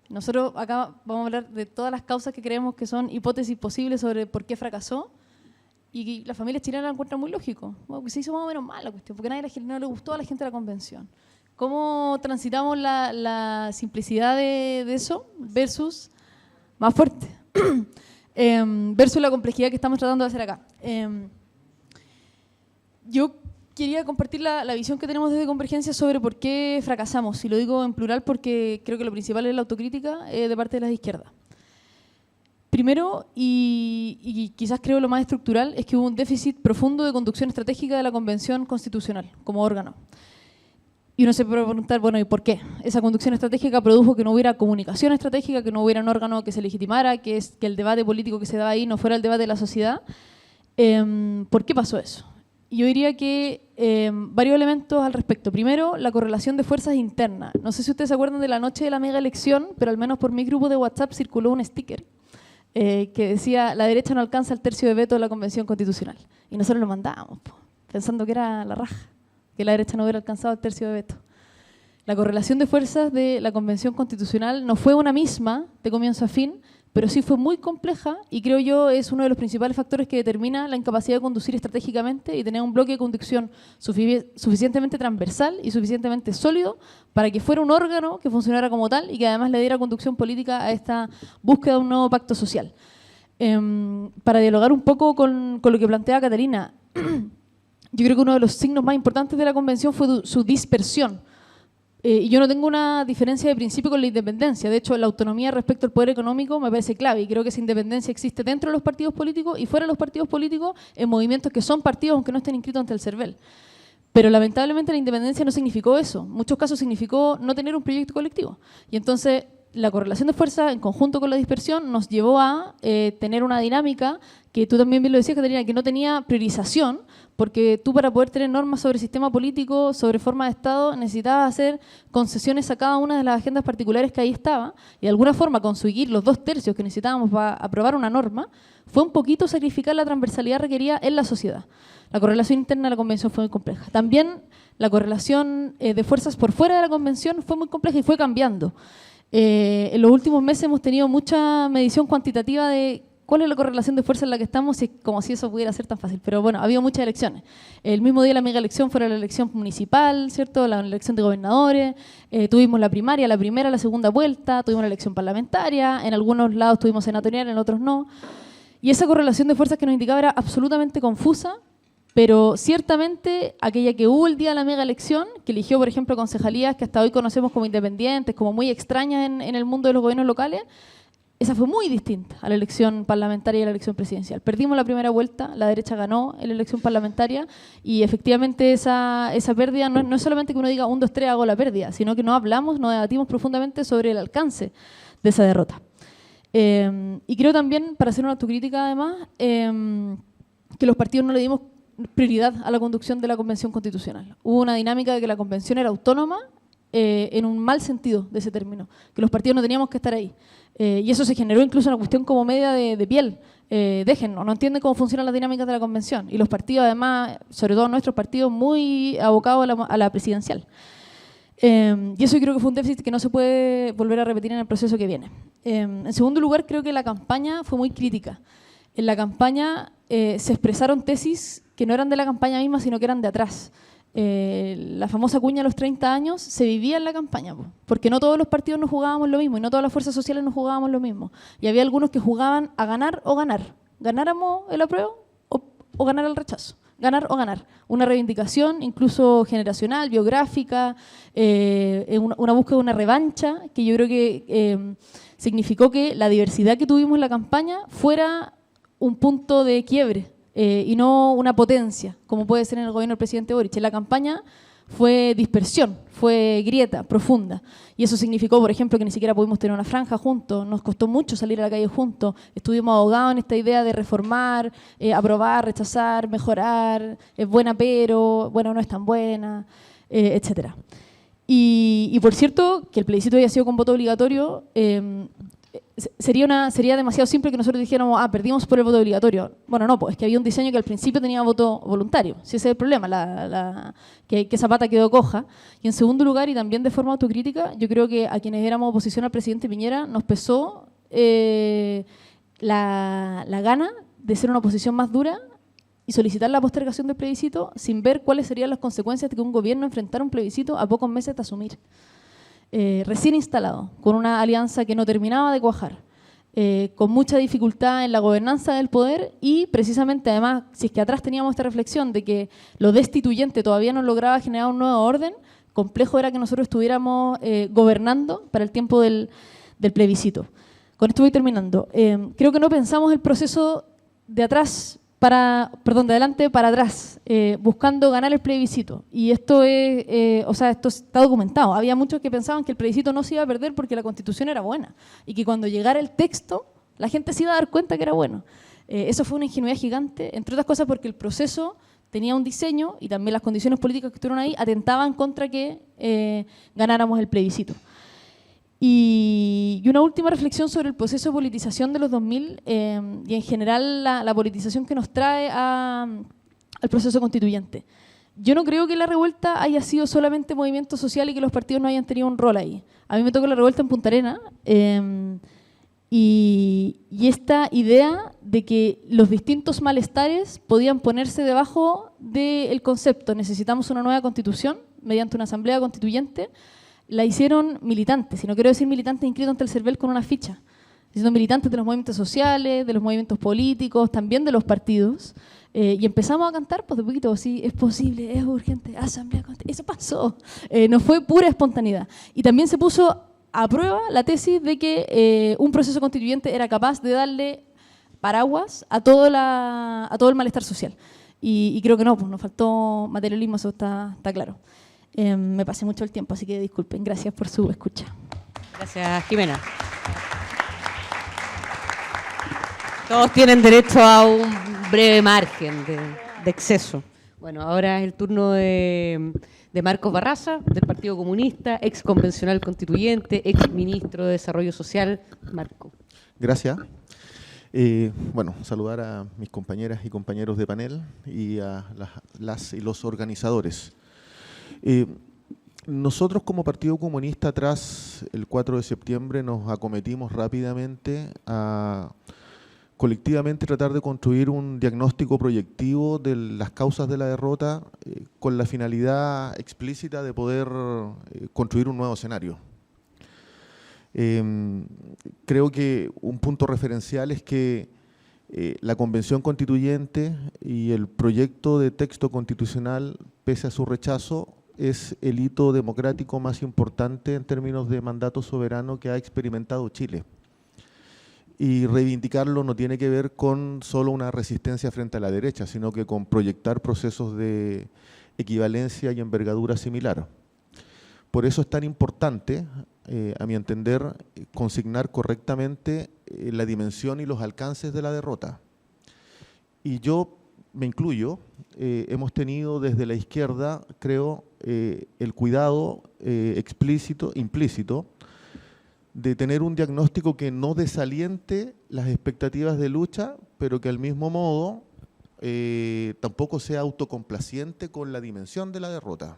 Nosotros acá vamos a hablar de todas las causas que creemos que son hipótesis posibles sobre por qué fracasó, y la familia chilena lo encuentra muy lógico. Bueno, se hizo más o menos mal la cuestión, porque no le gustó a la gente de la convención. ¿Cómo transitamos la simplicidad de eso versus más fuerte? Versus la complejidad que estamos tratando de hacer acá. Yo quería compartir la visión que tenemos desde Convergencia sobre por qué fracasamos, y lo digo en plural porque creo que lo principal es la autocrítica de parte de las izquierdas. Primero, y quizás creo lo más estructural, es que hubo un déficit profundo de conducción estratégica de la Convención Constitucional como órgano. Y uno se puede preguntar, bueno, ¿y por qué? Esa conducción estratégica produjo que no hubiera comunicación estratégica, que no hubiera un órgano que se legitimara, que el debate político que se daba ahí no fuera el debate de la sociedad. ¿Por qué pasó eso? Yo diría que varios elementos al respecto. Primero, la correlación de fuerzas internas. No sé si ustedes se acuerdan de la noche de la mega elección, pero al menos por mi grupo de WhatsApp circuló un sticker que decía: la derecha no alcanza el tercio de veto de la Convención Constitucional. Y nosotros lo mandábamos, pensando que era la raja, que la derecha no hubiera alcanzado el tercio de veto. La correlación de fuerzas de la Convención Constitucional no fue una misma de comienzo a fin, pero sí fue muy compleja, y creo yo es uno de los principales factores que determina la incapacidad de conducir estratégicamente y tener un bloque de conducción suficientemente transversal y suficientemente sólido para que fuera un órgano que funcionara como tal y que además le diera conducción política a esta búsqueda de un nuevo pacto social. Para dialogar un poco con lo que plantea Catalina, yo creo que uno de los signos más importantes de la Convención fue su dispersión. Y yo no tengo una diferencia de principio con la independencia. De hecho, la autonomía respecto al poder económico me parece clave, y creo que esa independencia existe dentro de los partidos políticos y fuera de los partidos políticos en movimientos que son partidos aunque no estén inscritos ante el CERVEL. Pero lamentablemente la independencia no significó eso. En muchos casos significó no tener un proyecto colectivo. Y entonces la correlación de fuerza en conjunto con la dispersión nos llevó a tener una dinámica que tú también bien lo decías, Catalina, que no tenía priorización, porque tú para poder tener normas sobre sistema político, sobre forma de Estado, necesitabas hacer concesiones a cada una de las agendas particulares que ahí estaba, y de alguna forma conseguir los 2/3 que necesitábamos para aprobar una norma fue un poquito sacrificar la transversalidad requerida en la sociedad. La correlación interna de la Convención fue muy compleja. También la correlación de fuerzas por fuera de la Convención fue muy compleja y fue cambiando. En los últimos meses hemos tenido mucha medición cuantitativa de cuál es la correlación de fuerza en la que estamos, como si eso pudiera ser tan fácil. Pero bueno, ha habido muchas elecciones. El mismo día de la mega elección fue la elección municipal, ¿cierto? La elección de gobernadores, tuvimos la primaria, la primera, la segunda vuelta, tuvimos la elección parlamentaria, en algunos lados tuvimos senatorial, en otros no. Y esa correlación de fuerzas que nos indicaba era absolutamente confusa, pero ciertamente aquella que hubo el día de la mega elección, que eligió, por ejemplo, concejalías que hasta hoy conocemos como independientes, como muy extrañas en el mundo de los gobiernos locales, esa fue muy distinta a la elección parlamentaria y a la elección presidencial. Perdimos la primera vuelta, la derecha ganó en la elección parlamentaria, y efectivamente esa pérdida no es solamente que uno diga 1, 2, 3 hago la pérdida, sino que no hablamos, no debatimos profundamente sobre el alcance de esa derrota. Y creo también, para hacer una autocrítica además, que los partidos no le dimos prioridad a la conducción de la Convención Constitucional. Hubo una dinámica de que la Convención era autónoma en un mal sentido de ese término, que los partidos no teníamos que estar ahí. Y eso se generó incluso una cuestión como media de piel. Déjennos, no entienden cómo funcionan las dinámicas de la convención. Y los partidos, además, sobre todo nuestros partidos, muy abocados a la presidencial. Y eso creo que fue un déficit que no se puede volver a repetir en el proceso que viene. En segundo lugar, creo que la campaña fue muy crítica. En la campaña se expresaron tesis que no eran de la campaña misma, sino que eran de atrás. La famosa cuña a los 30 años se vivía en la campaña, porque no todos los partidos nos jugábamos lo mismo y no todas las fuerzas sociales nos jugábamos lo mismo. Y había algunos que jugaban a ganar o ganar. ¿Ganáramos el apruebo o ganar el rechazo? Ganar o ganar. Una reivindicación incluso generacional, biográfica, una búsqueda de una revancha, que yo creo que significó que la diversidad que tuvimos en la campaña fuera un punto de quiebre. Y no una potencia, como puede ser en el gobierno del presidente Boric. En la campaña fue dispersión, fue grieta profunda. Y eso significó, por ejemplo, que ni siquiera pudimos tener una franja juntos, nos costó mucho salir a la calle juntos, estuvimos ahogados en esta idea de reformar, aprobar, rechazar, mejorar, es buena pero, bueno, no es tan buena, etcétera. Y por cierto, que el plebiscito haya sido con voto obligatorio, sería demasiado simple que nosotros dijéramos, perdimos por el voto obligatorio. Bueno, no, pues es que había un diseño que al principio tenía voto voluntario. Si ese es el problema, que esa pata quedó coja. Y en segundo lugar, y también de forma autocrítica, yo creo que a quienes éramos oposición al presidente Piñera nos pesó la gana de ser una oposición más dura y solicitar la postergación del plebiscito sin ver cuáles serían las consecuencias de que un gobierno enfrentara un plebiscito a pocos meses de asumir. Recién instalado, con una alianza que no terminaba de cuajar, con mucha dificultad en la gobernanza del poder y precisamente además, si es que atrás teníamos esta reflexión de que lo destituyente todavía no lograba generar un nuevo orden, complejo era que nosotros estuviéramos gobernando para el tiempo del plebiscito. Con esto voy terminando. Creo que no pensamos el proceso de adelante para atrás, buscando ganar el plebiscito. Y esto esto está documentado. Había muchos que pensaban que el plebiscito no se iba a perder porque la Constitución era buena y que cuando llegara el texto la gente se iba a dar cuenta que era bueno. Eso fue una ingenuidad gigante, entre otras cosas porque el proceso tenía un diseño y también las condiciones políticas que estuvieron ahí atentaban contra que ganáramos el plebiscito. Y una última reflexión sobre el proceso de politización de los 2000 y en general la politización que nos trae al proceso constituyente. Yo no creo que la revuelta haya sido solamente movimiento social y que los partidos no hayan tenido un rol ahí. A mí me tocó la revuelta en Punta Arenas y esta idea de que los distintos malestares podían ponerse debajo del concepto necesitamos una nueva constitución mediante una asamblea constituyente, la hicieron militantes, y no quiero decir militantes inscritos ante el CERVEL con una ficha, sino militantes de los movimientos sociales, de los movimientos políticos, también de los partidos, y empezamos a cantar, pues de poquito, sí, es posible, es urgente, asamblea, eso pasó, no fue pura espontaneidad. Y también se puso a prueba la tesis de que un proceso constituyente era capaz de darle paraguas a todo el malestar social. Y creo que no, pues nos faltó materialismo, eso está claro. Me pasé mucho el tiempo, así que disculpen. Gracias por su escucha. Gracias, Jimena. Todos tienen derecho a un breve margen de exceso. Bueno, ahora es el turno de Marcos Barraza, del Partido Comunista, ex convencional constituyente, ex ministro de Desarrollo Social. Marco. Gracias. Saludar a mis compañeras y compañeros de panel y a las y los organizadores. Nosotros como Partido Comunista, tras el 4 de septiembre, nos acometimos rápidamente a colectivamente tratar de construir un diagnóstico proyectivo de las causas de la derrota con la finalidad explícita de poder construir un nuevo escenario. Creo que un punto referencial es que la Convención Constituyente y el proyecto de texto constitucional, pese a su rechazo, es el hito democrático más importante en términos de mandato soberano que ha experimentado Chile. Y reivindicarlo no tiene que ver con solo una resistencia frente a la derecha, sino que con proyectar procesos de equivalencia y envergadura similar. Por eso es tan importante, a mi entender, consignar correctamente la dimensión y los alcances de la derrota. Y yo me incluyo, hemos tenido desde la izquierda, creo, el cuidado implícito, de tener un diagnóstico que no desaliente las expectativas de lucha, pero que al mismo modo tampoco sea autocomplaciente con la dimensión de la derrota.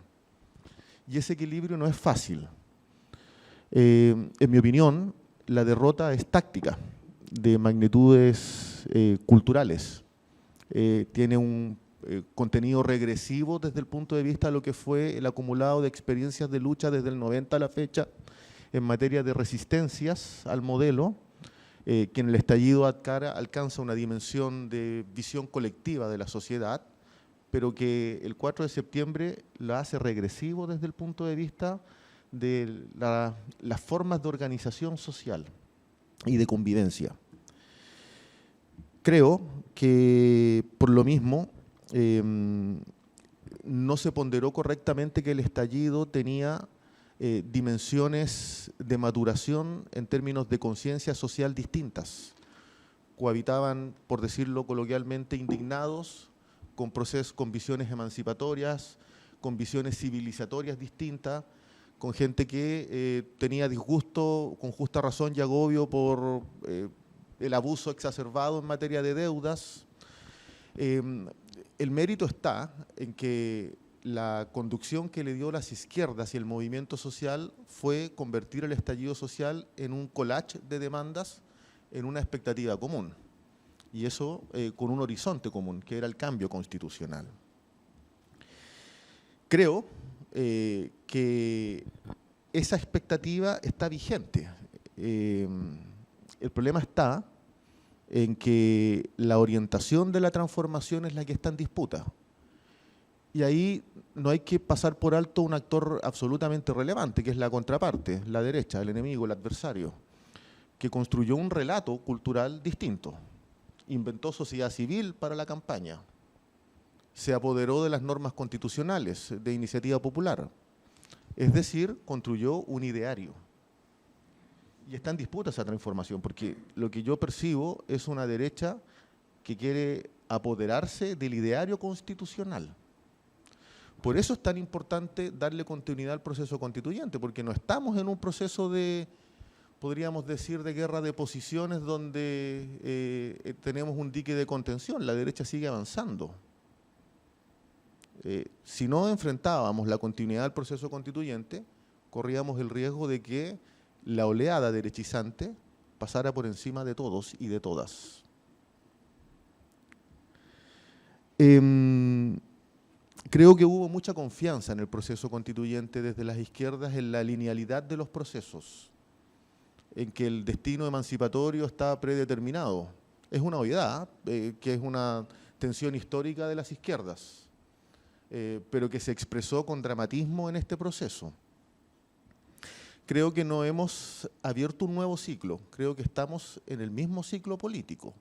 Y ese equilibrio no es fácil. En mi opinión, la derrota es táctica, de magnitudes culturales. Tiene un contenido regresivo desde el punto de vista de lo que fue el acumulado de experiencias de lucha desde el 90 a la fecha en materia de resistencias al modelo, que en el estallido alcanza una dimensión de visión colectiva de la sociedad, pero que el 4 de septiembre la hace regresivo desde el punto de vista de las formas de organización social y de convivencia. Creo que por lo mismo no se ponderó correctamente que el estallido tenía dimensiones de maduración en términos de conciencia social distintas. Cohabitaban, por decirlo coloquialmente, indignados, con visiones emancipatorias, con visiones civilizatorias distintas, con gente que tenía disgusto, con justa razón y agobio por el abuso exacerbado en materia de deudas. El mérito está en que la conducción que le dio las izquierdas y el movimiento social fue convertir el estallido social en un collage de demandas en una expectativa común. Y eso con un horizonte común, que era el cambio constitucional. Creo que esa expectativa está vigente. El problema está en que la orientación de la transformación es la que está en disputa. Y ahí no hay que pasar por alto un actor absolutamente relevante, que es la contraparte, la derecha, el enemigo, el adversario, que construyó un relato cultural distinto. Inventó sociedad civil para la campaña. Se apoderó de las normas constitucionales de iniciativa popular. Es decir, construyó un ideario. Y está en disputa esa transformación, porque lo que yo percibo es una derecha que quiere apoderarse del ideario constitucional. Por eso es tan importante darle continuidad al proceso constituyente, porque no estamos en un proceso de, podríamos decir, de guerra de posiciones donde tenemos un dique de contención. La derecha sigue avanzando. Si no enfrentábamos la continuidad del proceso constituyente, corríamos el riesgo de que la oleada derechizante pasara por encima de todos y de todas. Creo que hubo mucha confianza en el proceso constituyente desde las izquierdas en la linealidad de los procesos, en que el destino emancipatorio está predeterminado. Es una obviedad, que es una tensión histórica de las izquierdas, pero que se expresó con dramatismo en este proceso. Creo que no hemos abierto un nuevo ciclo, creo que estamos en el mismo ciclo político,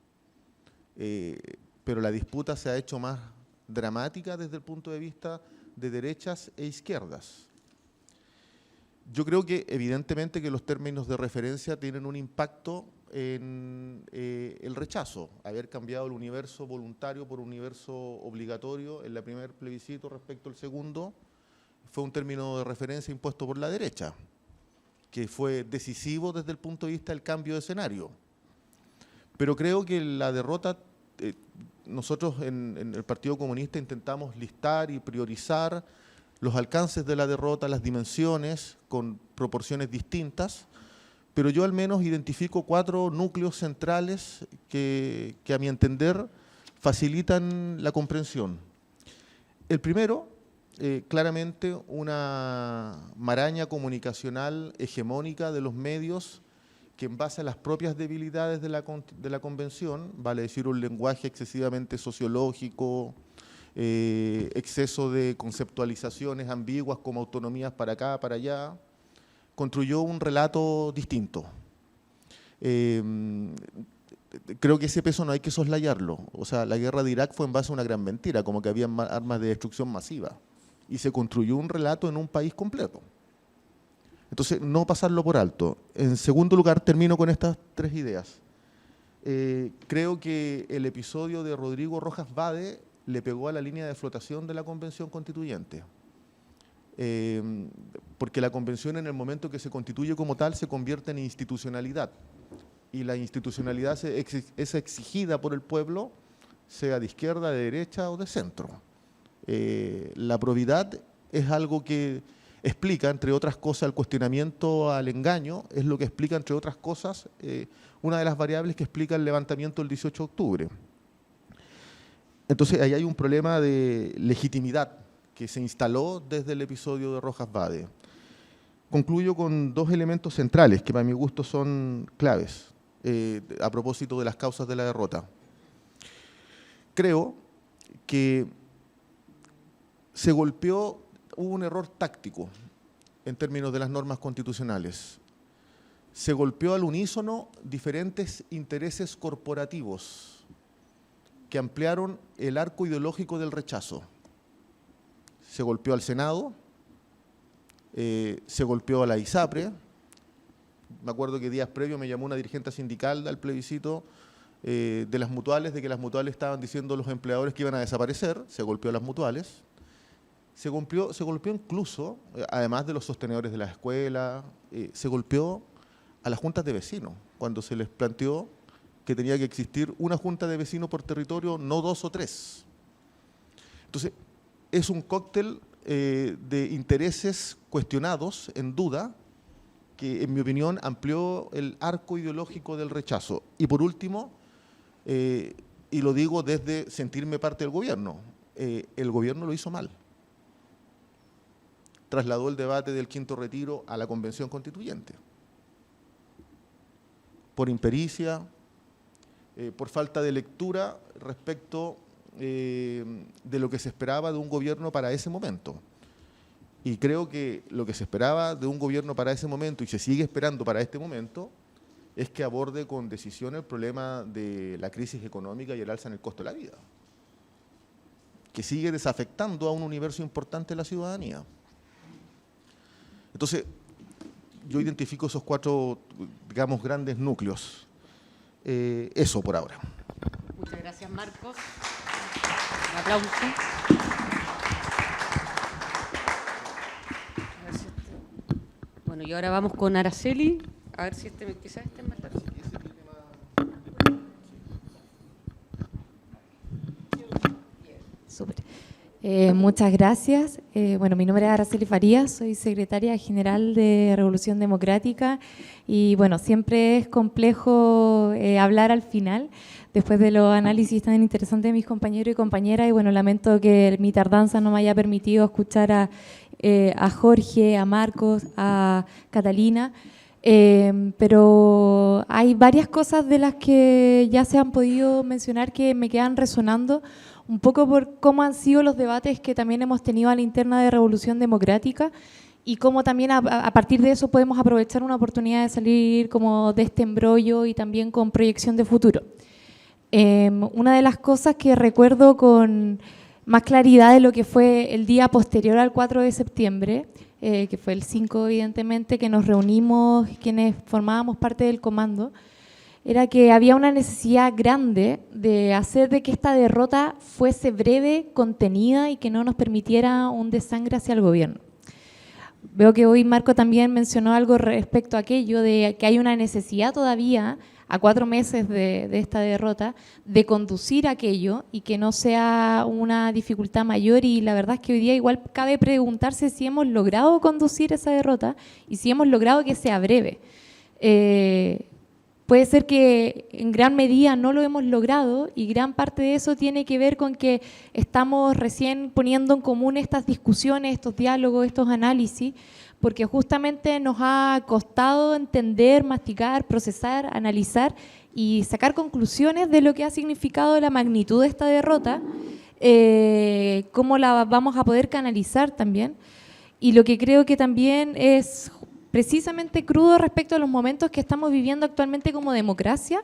pero la disputa se ha hecho más dramática desde el punto de vista de derechas e izquierdas. Yo creo que evidentemente que los términos de referencia tienen un impacto en el rechazo, haber cambiado el universo voluntario por un universo obligatorio en el primer plebiscito respecto al segundo, fue un término de referencia impuesto por la derecha, que fue decisivo desde el punto de vista del cambio de escenario. Pero creo que la derrota, nosotros en el Partido Comunista intentamos listar y priorizar los alcances de la derrota, las dimensiones, con proporciones distintas, pero yo al menos identifico 4 núcleos centrales que a mi entender facilitan la comprensión. El primero, claramente una maraña comunicacional hegemónica de los medios que en base a las propias debilidades de la convención, vale decir un lenguaje excesivamente sociológico, exceso de conceptualizaciones ambiguas como autonomías para acá, para allá, construyó un relato distinto. Creo que ese peso no hay que soslayarlo. O sea, la guerra de Irak fue en base a una gran mentira, como que había armas de destrucción masiva. Y se construyó un relato en un país completo. Entonces, no pasarlo por alto. En segundo lugar, termino con estas 3 ideas. Creo que el episodio de Rodrigo Rojas Vade le pegó a la línea de flotación de la Convención Constituyente. porque la convención en el momento que se constituye como tal se convierte en institucionalidad, y la institucionalidad es exigida por el pueblo, sea de izquierda, de derecha o de centro. La probidad es algo que explica, entre otras cosas, el cuestionamiento al engaño, es lo que explica, entre otras cosas, una de las variables que explica el levantamiento del 18 de octubre. Entonces, ahí hay un problema de legitimidad que se instaló desde el episodio de Rojas Vade. Concluyo con dos elementos centrales que para mi gusto son claves a propósito de las causas de la derrota. Creo que hubo un error táctico en términos de las normas constitucionales. Se golpeó al unísono diferentes intereses corporativos que ampliaron el arco ideológico del rechazo. Se golpeó al Senado, se golpeó a la ISAPRE. Me acuerdo que días previos me llamó una dirigente sindical al plebiscito de las mutuales, de que las mutuales estaban diciendo a los empleadores que iban a desaparecer. Se golpeó a las mutuales. Se golpeó incluso, además de los sostenedores de la escuela, se golpeó a las juntas de vecinos, cuando se les planteó que tenía que existir una junta de vecinos por territorio, no 2 o 3. Entonces, es un cóctel de intereses cuestionados, en duda, que en mi opinión amplió el arco ideológico del rechazo. Y por último, y lo digo desde sentirme parte del gobierno, el gobierno lo hizo mal. Trasladó el debate del quinto retiro a la convención constituyente. Por impericia, por falta de lectura respecto de lo que se esperaba de un gobierno para ese momento. Y creo que lo que se esperaba de un gobierno para ese momento, y se sigue esperando para este momento, es que aborde con decisión el problema de la crisis económica y el alza en el costo de la vida, que sigue desafectando a un universo importante de la ciudadanía. Entonces, yo identifico esos 4, digamos, grandes núcleos. Eso por ahora. Muchas gracias, Marcos. Un aplauso. Bueno, y ahora vamos con Araceli. A ver si quizás este es más largo. Súper. Muchas gracias. Bueno, mi nombre es Araceli Farías, soy secretaria general de Revolución Democrática y bueno, siempre es complejo hablar al final, después de los análisis tan interesantes de mis compañeros y compañeras, y bueno, lamento que mi tardanza no me haya permitido escuchar a Jorge, a Marcos, a Catalina, pero hay varias cosas de las que ya se han podido mencionar que me quedan resonando, un poco por cómo han sido los debates que también hemos tenido a la interna de Revolución Democrática y cómo también a partir de eso podemos aprovechar una oportunidad de salir como de este embrollo y también con proyección de futuro. Una de las cosas que recuerdo con más claridad de lo que fue el día posterior al 4 de septiembre, que fue el 5 evidentemente, que nos reunimos quienes formábamos parte del comando, era que había una necesidad grande de hacer de que esta derrota fuese breve, contenida y que no nos permitiera un desangre hacia el gobierno. Veo que hoy Marco también mencionó algo respecto a aquello, de que hay una necesidad todavía, a 4 meses de esta derrota, de conducir aquello y que no sea una dificultad mayor, y la verdad es que hoy día igual cabe preguntarse si hemos logrado conducir esa derrota y si hemos logrado que sea breve. Puede ser que en gran medida no lo hemos logrado y gran parte de eso tiene que ver con que estamos recién poniendo en común estas discusiones, estos diálogos, estos análisis, porque justamente nos ha costado entender, masticar, procesar, analizar y sacar conclusiones de lo que ha significado la magnitud de esta derrota, cómo la vamos a poder canalizar también. Y lo que creo que también es precisamente crudo respecto a los momentos que estamos viviendo actualmente como democracia,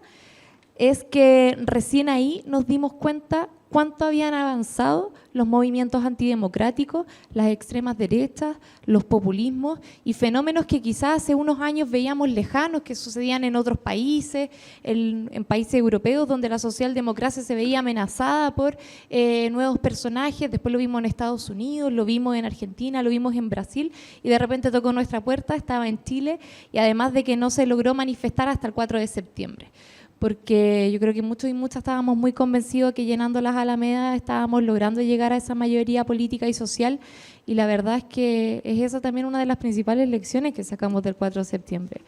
es que recién ahí nos dimos cuenta cuánto habían avanzado los movimientos antidemocráticos, las extremas derechas, los populismos y fenómenos que quizás hace unos años veíamos lejanos, que sucedían en otros países, en países europeos donde la socialdemocracia se veía amenazada por nuevos personajes. Después lo vimos en Estados Unidos, lo vimos en Argentina, lo vimos en Brasil y de repente tocó nuestra puerta, estaba en Chile y además de que no se logró manifestar hasta el 4 de septiembre. Porque yo creo que muchos y muchas estábamos muy convencidos que llenando las alamedas estábamos logrando llegar a esa mayoría política y social, y la verdad es que es esa también una de las principales lecciones que sacamos del 4 de septiembre,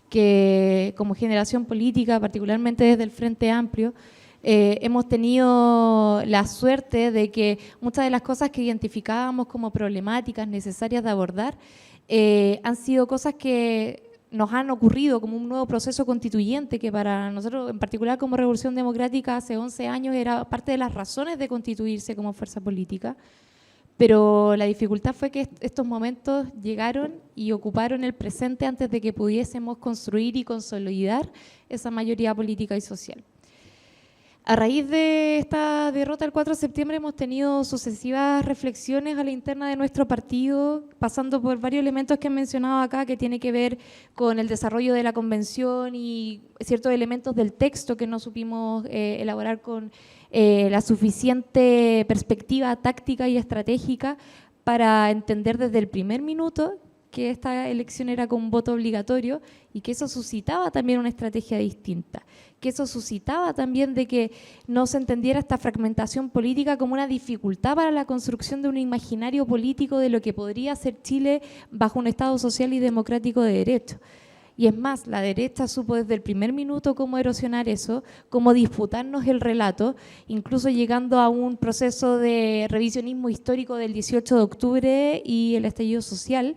que como generación política, particularmente desde el Frente Amplio, hemos tenido la suerte de que muchas de las cosas que identificábamos como problemáticas necesarias de abordar han sido cosas que nos han ocurrido como un nuevo proceso constituyente que para nosotros, en particular como Revolución Democrática, hace 11 años era parte de las razones de constituirse como fuerza política, pero la dificultad fue que estos momentos llegaron y ocuparon el presente antes de que pudiésemos construir y consolidar esa mayoría política y social. A raíz de esta derrota del 4 de septiembre hemos tenido sucesivas reflexiones a la interna de nuestro partido, pasando por varios elementos que he mencionado acá, que tiene que ver con el desarrollo de la convención y ciertos elementos del texto que no supimos elaborar con la suficiente perspectiva táctica y estratégica para entender desde el primer minuto que esta elección era con voto obligatorio y que eso suscitaba también una estrategia distinta, que eso suscitaba también de que no se entendiera esta fragmentación política como una dificultad para la construcción de un imaginario político de lo que podría ser Chile bajo un Estado social y democrático de derecho. Y es más, la derecha supo desde el primer minuto cómo erosionar eso, cómo disputarnos el relato, incluso llegando a un proceso de revisionismo histórico del 18 de octubre y el estallido social,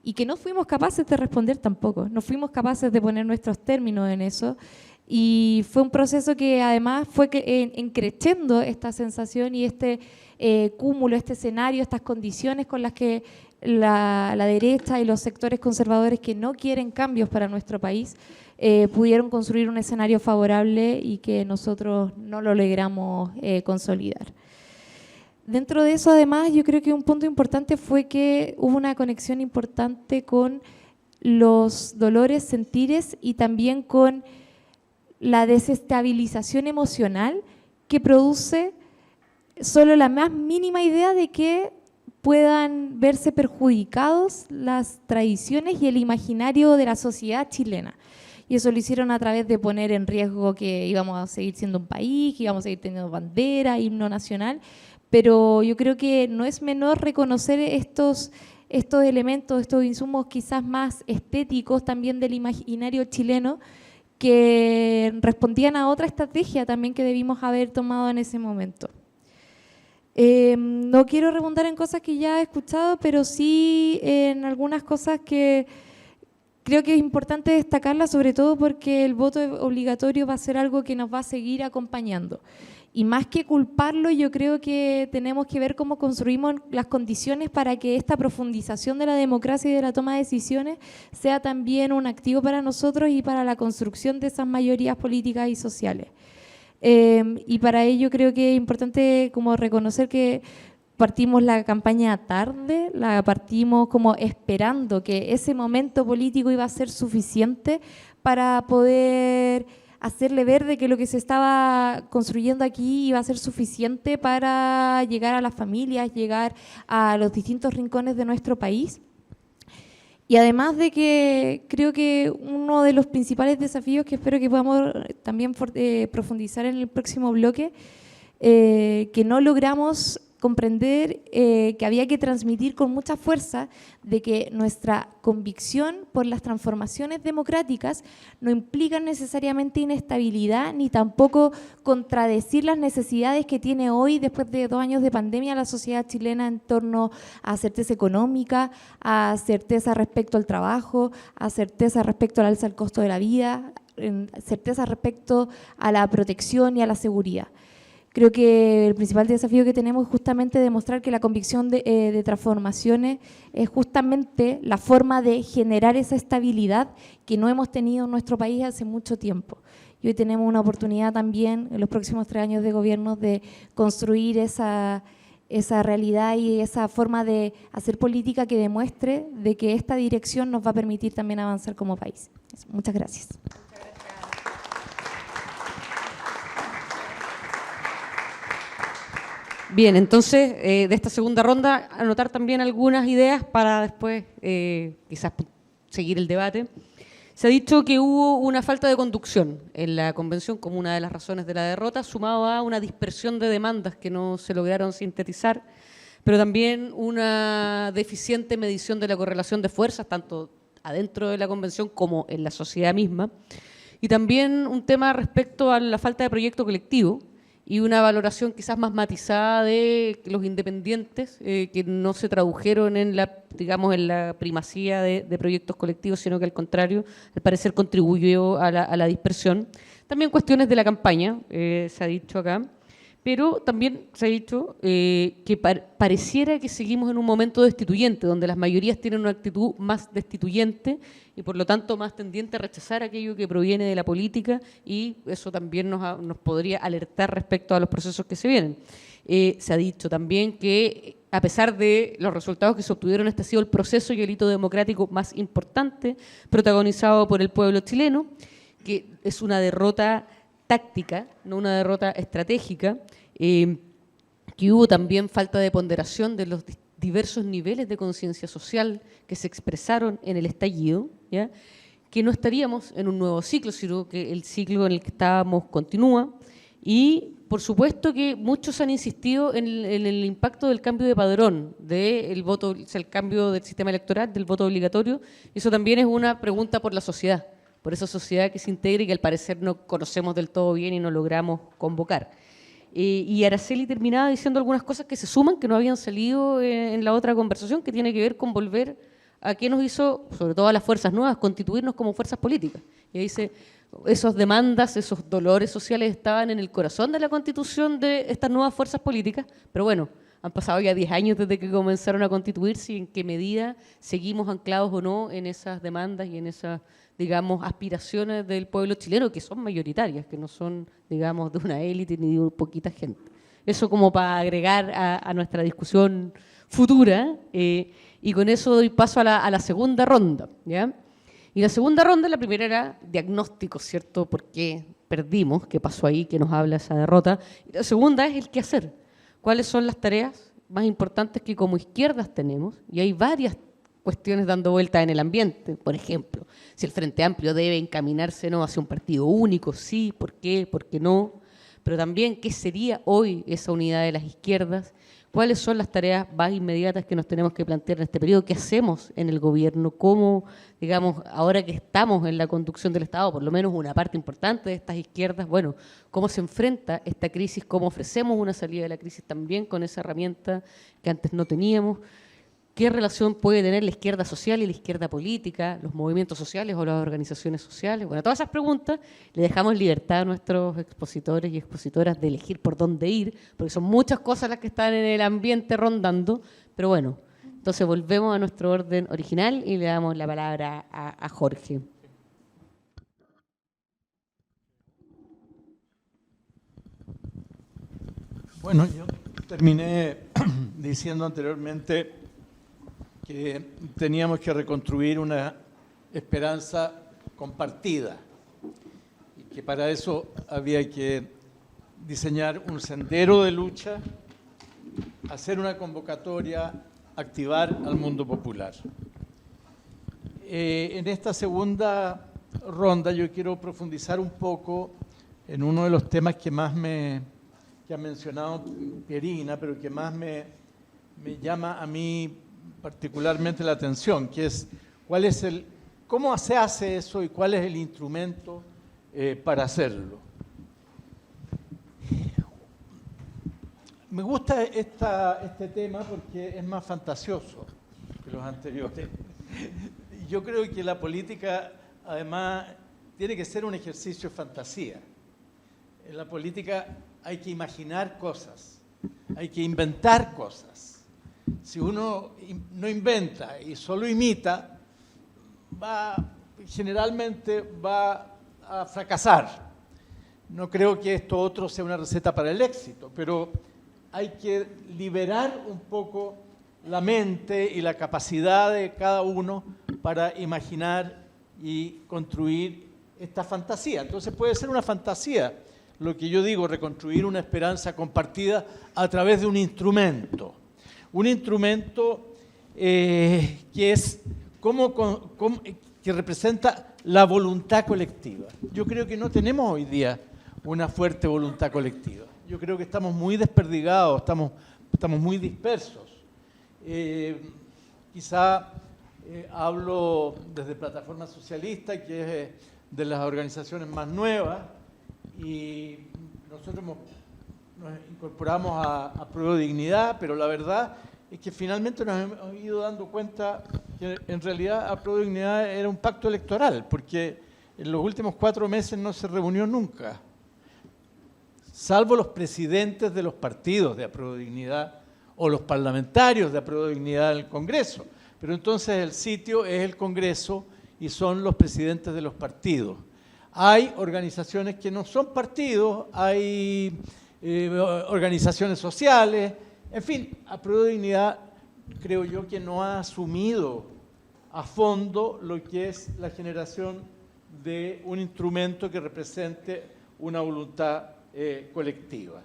y que no fuimos capaces de responder tampoco, no fuimos capaces de poner nuestros términos en eso, y fue un proceso que además fue encrechendo esta sensación y este cúmulo, este escenario, estas condiciones con las que la derecha y los sectores conservadores que no quieren cambios para nuestro país pudieron construir un escenario favorable y que nosotros no lo logramos consolidar. Dentro de eso, además, yo creo que un punto importante fue que hubo una conexión importante con los dolores, sentires y también con la desestabilización emocional que produce solo la más mínima idea de que puedan verse perjudicados las tradiciones y el imaginario de la sociedad chilena. Y eso lo hicieron a través de poner en riesgo que íbamos a seguir siendo un país, que íbamos a seguir teniendo bandera, himno nacional, pero yo creo que no es menor reconocer estos elementos, estos insumos quizás más estéticos también del imaginario chileno que respondían a otra estrategia también que debimos haber tomado en ese momento. No quiero redundar en cosas que ya he escuchado, pero sí en algunas cosas que creo que es importante destacarlas, sobre todo porque el voto obligatorio va a ser algo que nos va a seguir acompañando. Y más que culparlo, yo creo que tenemos que ver cómo construimos las condiciones para que esta profundización de la democracia y de la toma de decisiones sea también un activo para nosotros y para la construcción de esas mayorías políticas y sociales. Y para ello creo que es importante como reconocer que partimos la campaña tarde, la partimos como esperando que ese momento político iba a ser suficiente para poder hacerle ver de que lo que se estaba construyendo aquí iba a ser suficiente para llegar a las familias, llegar a los distintos rincones de nuestro país. Y además de que creo que uno de los principales desafíos que espero que podamos también profundizar en el próximo bloque, que no logramos comprender que había que transmitir con mucha fuerza de que nuestra convicción por las transformaciones democráticas no implican necesariamente inestabilidad ni tampoco contradecir las necesidades que tiene hoy, después de 2 años de pandemia, la sociedad chilena en torno a certeza económica, a certeza respecto al trabajo, a certeza respecto al alza del costo de la vida, certeza respecto a la protección y a la seguridad. Creo que el principal desafío que tenemos es justamente demostrar que la convicción de transformaciones es justamente la forma de generar esa estabilidad que no hemos tenido en nuestro país hace mucho tiempo. y hoy tenemos una oportunidad también en los próximos 3 años de gobierno de construir esa realidad y esa forma de hacer política que demuestre de que esta dirección nos va a permitir también avanzar como país. Muchas gracias. Bien, entonces, de esta segunda ronda, anotar también algunas ideas para después quizás seguir el debate. Se ha dicho que hubo una falta de conducción en la convención como una de las razones de la derrota, sumado a una dispersión de demandas que no se lograron sintetizar, pero también una deficiente medición de la correlación de fuerzas, tanto adentro de la convención como en la sociedad misma, y también un tema respecto a la falta de proyecto colectivo, y una valoración quizás más matizada de los independientes que no se tradujeron en la, digamos, en la primacía de proyectos colectivos, sino que al contrario, al parecer contribuyó a la dispersión. También cuestiones de la campaña, se ha dicho acá, pero también se ha dicho que pareciera que seguimos en un momento destituyente, donde las mayorías tienen una actitud más destituyente y por lo tanto más tendiente a rechazar aquello que proviene de la política, y eso también nos podría alertar respecto a los procesos que se vienen. Se ha dicho también que a pesar de los resultados que se obtuvieron, este ha sido el proceso y el hito democrático más importante protagonizado por el pueblo chileno, que es una derrota táctica, no una derrota estratégica, que hubo también falta de ponderación de los diversos niveles de conciencia social que se expresaron en el estallido, ¿ya? Que no estaríamos en un nuevo ciclo, sino que el ciclo en el que estábamos continúa, y por supuesto que muchos han insistido en el impacto del cambio de padrón, del voto, o sea, el cambio del sistema electoral, del voto obligatorio, y eso también es una pregunta por la sociedad, por esa sociedad que se integra y que al parecer no conocemos del todo bien y no logramos convocar. Y Araceli terminaba diciendo algunas cosas que se suman, que no habían salido en la otra conversación, que tiene que ver con volver a qué nos hizo, sobre todo a las fuerzas nuevas, constituirnos como fuerzas políticas. Y dice, esas demandas, esos dolores sociales estaban en el corazón de la constitución de estas nuevas fuerzas políticas, pero bueno, han pasado ya 10 años desde que comenzaron a constituirse, y en qué medida seguimos anclados o no en esas demandas y en esas, digamos, aspiraciones del pueblo chileno, que son mayoritarias, que no son, digamos, de una élite ni de poquita gente. Eso como para agregar a nuestra discusión futura, y con eso doy paso a la segunda ronda, ¿ya? Y la segunda ronda, la primera era diagnóstico, ¿cierto? ¿Por qué perdimos? ¿Qué pasó ahí? ¿Qué nos habla esa derrota? Y la segunda es el qué hacer. ¿Cuáles son las tareas más importantes que como izquierdas tenemos? Y hay varias cuestiones dando vuelta en el ambiente. Por ejemplo, si el Frente Amplio debe encaminarse no hacia un partido único, sí, ¿por qué? ¿Por qué no? Pero también, ¿qué sería hoy esa unidad de las izquierdas? ¿Cuáles son las tareas más inmediatas que nos tenemos que plantear en este periodo? ¿Qué hacemos en el gobierno? ¿Cómo, digamos, ahora que estamos en la conducción del Estado, por lo menos una parte importante de estas izquierdas, bueno, cómo se enfrenta esta crisis? ¿Cómo ofrecemos una salida de la crisis también con esa herramienta que antes no teníamos? ¿Qué relación puede tener la izquierda social y la izquierda política, los movimientos sociales o las organizaciones sociales? Bueno, todas esas preguntas le dejamos libertad a nuestros expositores y expositoras de elegir por dónde ir, porque son muchas cosas las que están en el ambiente rondando, pero bueno, entonces volvemos a nuestro orden original y le damos la palabra a Jorge. Bueno, yo terminé diciendo anteriormente que teníamos que reconstruir una esperanza compartida y que para eso había que diseñar un sendero de lucha, hacer una convocatoria, activar al mundo popular. En esta segunda ronda yo quiero profundizar un poco en uno de los temas que más que ha mencionado Pierina, pero que más me llama a mí particularmente la atención, que es cómo se hace eso y cuál es el instrumento para hacerlo. Me gusta este tema porque es más fantasioso que los anteriores. Yo creo que la política, además, tiene que ser un ejercicio de fantasía. En la política hay que imaginar cosas, hay que inventar cosas. Si uno no inventa y solo imita, generalmente va a fracasar. No creo que esto otro sea una receta para el éxito, pero hay que liberar un poco la mente y la capacidad de cada uno para imaginar y construir esta fantasía. Entonces puede ser una fantasía, lo que yo digo, reconstruir una esperanza compartida a través de un instrumento. Un instrumento que es que representa la voluntad colectiva. Yo creo que no tenemos hoy día una fuerte voluntad colectiva. Yo creo que estamos muy desperdigados, estamos muy dispersos. Quizá hablo desde Plataforma Socialista, que es de las organizaciones más nuevas, y nosotros nos incorporamos a Prueba de Dignidad, pero la verdad es que finalmente nos hemos ido dando cuenta que en realidad a Prueba de Dignidad era un pacto electoral, porque en los últimos 4 meses no se reunió nunca, salvo los presidentes de los partidos de Apruebo Dignidad o los parlamentarios de Apruebo Dignidad en el Congreso. Pero entonces el sitio es el Congreso y son los presidentes de los partidos. Hay organizaciones que no son partidos, hay organizaciones sociales, en fin, Apruebo Dignidad creo yo que no ha asumido a fondo lo que es la generación de un instrumento que represente una voluntad colectiva.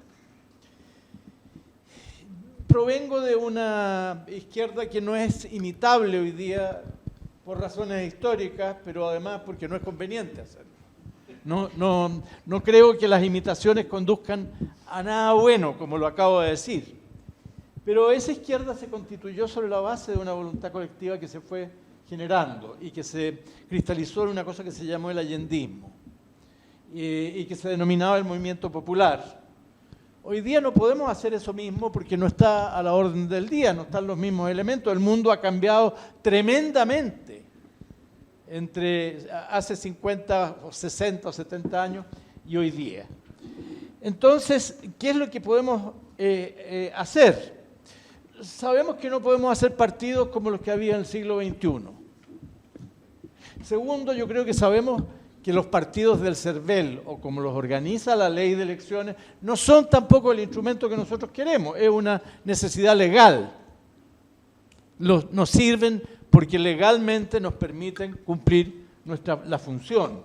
Provengo de una izquierda que no es imitable hoy día por razones históricas, pero además porque no es conveniente hacerlo. No creo que las imitaciones conduzcan a nada bueno, como lo acabo de decir. Pero esa izquierda se constituyó sobre la base de una voluntad colectiva que se fue generando y que se cristalizó en una cosa que se llamó el allendismo y que se denominaba el movimiento popular. Hoy día no podemos hacer eso mismo porque no está a la orden del día, no están los mismos elementos. El mundo ha cambiado tremendamente entre hace 50 o 60 o 70 años y hoy día. Entonces, ¿qué es lo que podemos hacer? Sabemos que no podemos hacer partidos como los que había en el siglo XXI. Segundo, yo creo que sabemos que los partidos del CERVEL, o como los organiza la ley de elecciones, no son tampoco el instrumento que nosotros queremos, es una necesidad legal. Nos sirven porque legalmente nos permiten cumplir la función.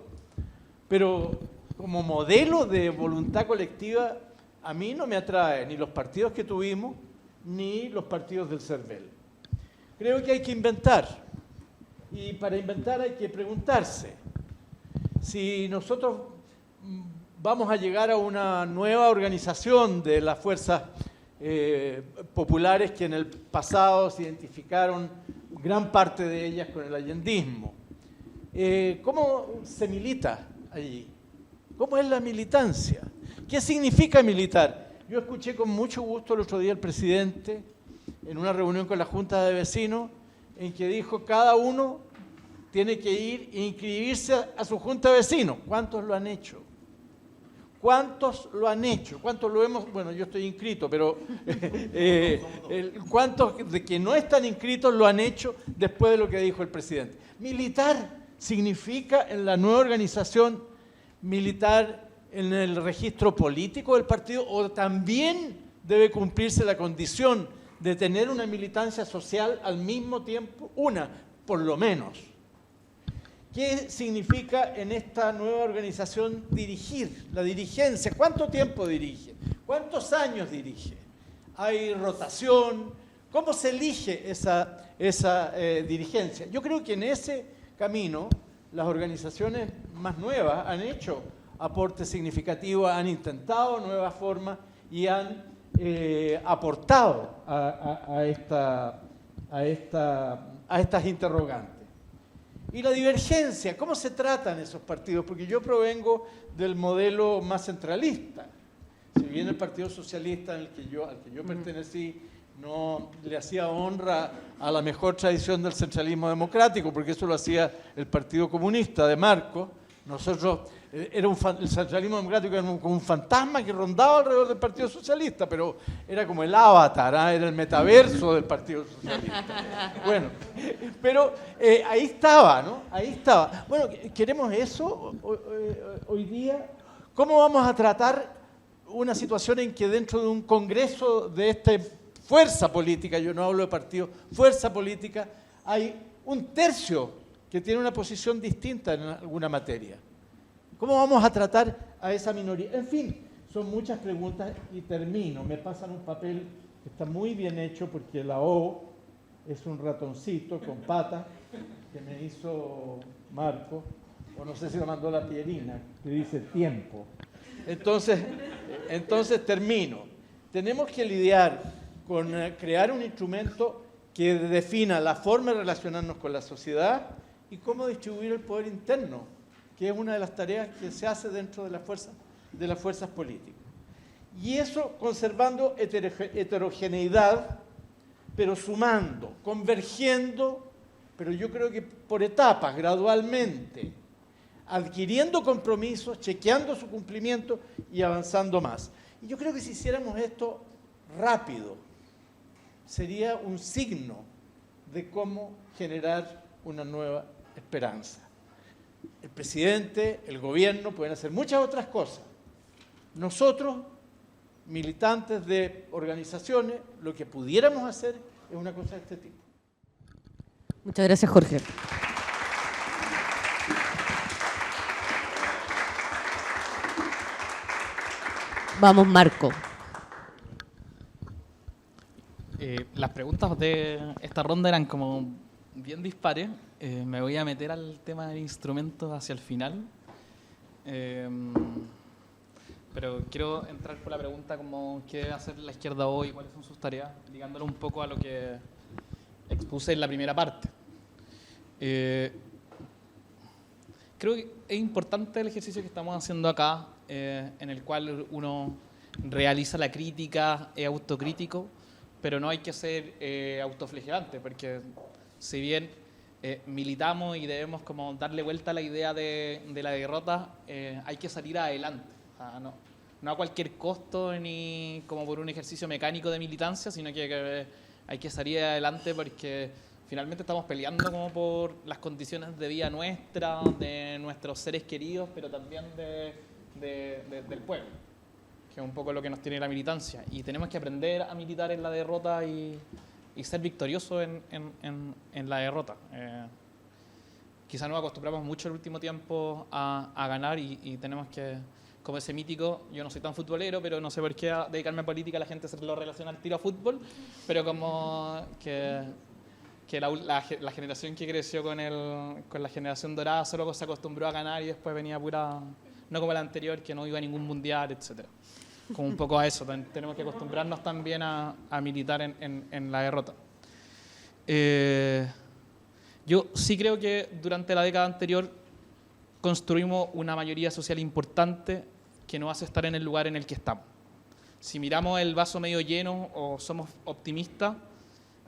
Pero como modelo de voluntad colectiva, a mí no me atrae ni los partidos que tuvimos, ni los partidos del CERVEL. Creo que hay que inventar, y para inventar hay que preguntarse si nosotros vamos a llegar a una nueva organización de las fuerzas populares que en el pasado se identificaron, gran parte de ellas, con el allendismo. ¿Cómo se milita allí? ¿Cómo es la militancia? ¿Qué significa militar? Yo escuché con mucho gusto el otro día al presidente en una reunión con la Junta de Vecinos en que dijo cada uno tiene que ir e inscribirse a su Junta de Vecinos. ¿Cuántos lo han hecho? ¿Cuántos lo han hecho? ¿Cuántos lo hemos? Bueno, yo estoy inscrito, pero ¿cuántos de que no están inscritos lo han hecho después de lo que dijo el presidente? Militar significa en la nueva organización militar en el registro político del partido, o también debe cumplirse la condición de tener una militancia social al mismo tiempo, por lo menos. ¿Qué significa en esta nueva organización dirigir? La dirigencia, ¿cuánto tiempo dirige? ¿Cuántos años dirige? ¿Hay rotación? ¿Cómo se elige esa dirigencia? Yo creo que en ese camino las organizaciones más nuevas han hecho aportes significativos, han intentado nuevas formas y han aportado a estas interrogantes. Y la divergencia, ¿cómo se tratan esos partidos? Porque yo provengo del modelo más centralista. Si bien el Partido Socialista al que yo pertenecí no le hacía honra a la mejor tradición del centralismo democrático, porque eso lo hacía el Partido Comunista de Marcos, nosotros el centralismo democrático era como un fantasma que rondaba alrededor del Partido Socialista, pero era como el avatar, era el metaverso del Partido Socialista. Bueno, pero ahí estaba, ¿no? Ahí estaba. Bueno, ¿queremos eso hoy día? ¿Cómo vamos a tratar una situación en que dentro de un congreso de esta fuerza política, yo no hablo de partido, fuerza política, hay un tercio que tiene una posición distinta en alguna materia? ¿Cómo vamos a tratar a esa minoría? En fin, son muchas preguntas y termino. Me pasan un papel que está muy bien hecho porque la O es un ratoncito con patas que me hizo Marco, o no sé si lo mandó la Pierina, que dice tiempo. Entonces termino. Tenemos que lidiar con crear un instrumento que defina la forma de relacionarnos con la sociedad y cómo distribuir el poder interno, que es una de las tareas que se hace dentro de las fuerzas políticas. Y eso conservando heterogeneidad, pero sumando, convergiendo, pero yo creo que por etapas, gradualmente, adquiriendo compromisos, chequeando su cumplimiento y avanzando más. Y yo creo que si hiciéramos esto rápido, sería un signo de cómo generar una nueva esperanza. El presidente, el gobierno pueden hacer muchas otras cosas. Nosotros, militantes de organizaciones, lo que pudiéramos hacer es una cosa de este tipo. Muchas gracias, Jorge. Vamos, Marco. Las preguntas de esta ronda eran como bien dispares. Me voy a meter al tema del instrumento hacia el final. Pero quiero entrar por la pregunta como qué debe hacer la izquierda hoy, cuáles son sus tareas, ligándolo un poco a lo que expuse en la primera parte. Creo que es importante el ejercicio que estamos haciendo acá, en el cual uno realiza la crítica, es autocrítico, pero no hay que ser autoflagelante, porque si bien militamos y debemos como darle vuelta a la idea de la derrota, hay que salir adelante. O sea, no a cualquier costo ni como por un ejercicio mecánico de militancia, sino que hay que salir adelante porque finalmente estamos peleando como por las condiciones de vida nuestra, de nuestros seres queridos, pero también del pueblo, que es un poco lo que nos tiene la militancia. Y tenemos que aprender a militar en la derrota y ser victoriosos en la derrota. Quizás nos acostumbramos mucho el último tiempo a ganar y tenemos que, como ese mítico, yo no soy tan futbolero, pero no sé por qué dedicarme a política, la gente se lo relaciona al tiro a fútbol, pero como que la generación que creció con la generación dorada solo se acostumbró a ganar y después venía pura, no como la anterior que no iba a ningún mundial, etcétera. Como un poco a eso, tenemos que acostumbrarnos también a militar en la derrota. Yo sí creo que durante la década anterior construimos una mayoría social importante que nos hace estar en el lugar en el que estamos. Si miramos el vaso medio lleno o somos optimistas,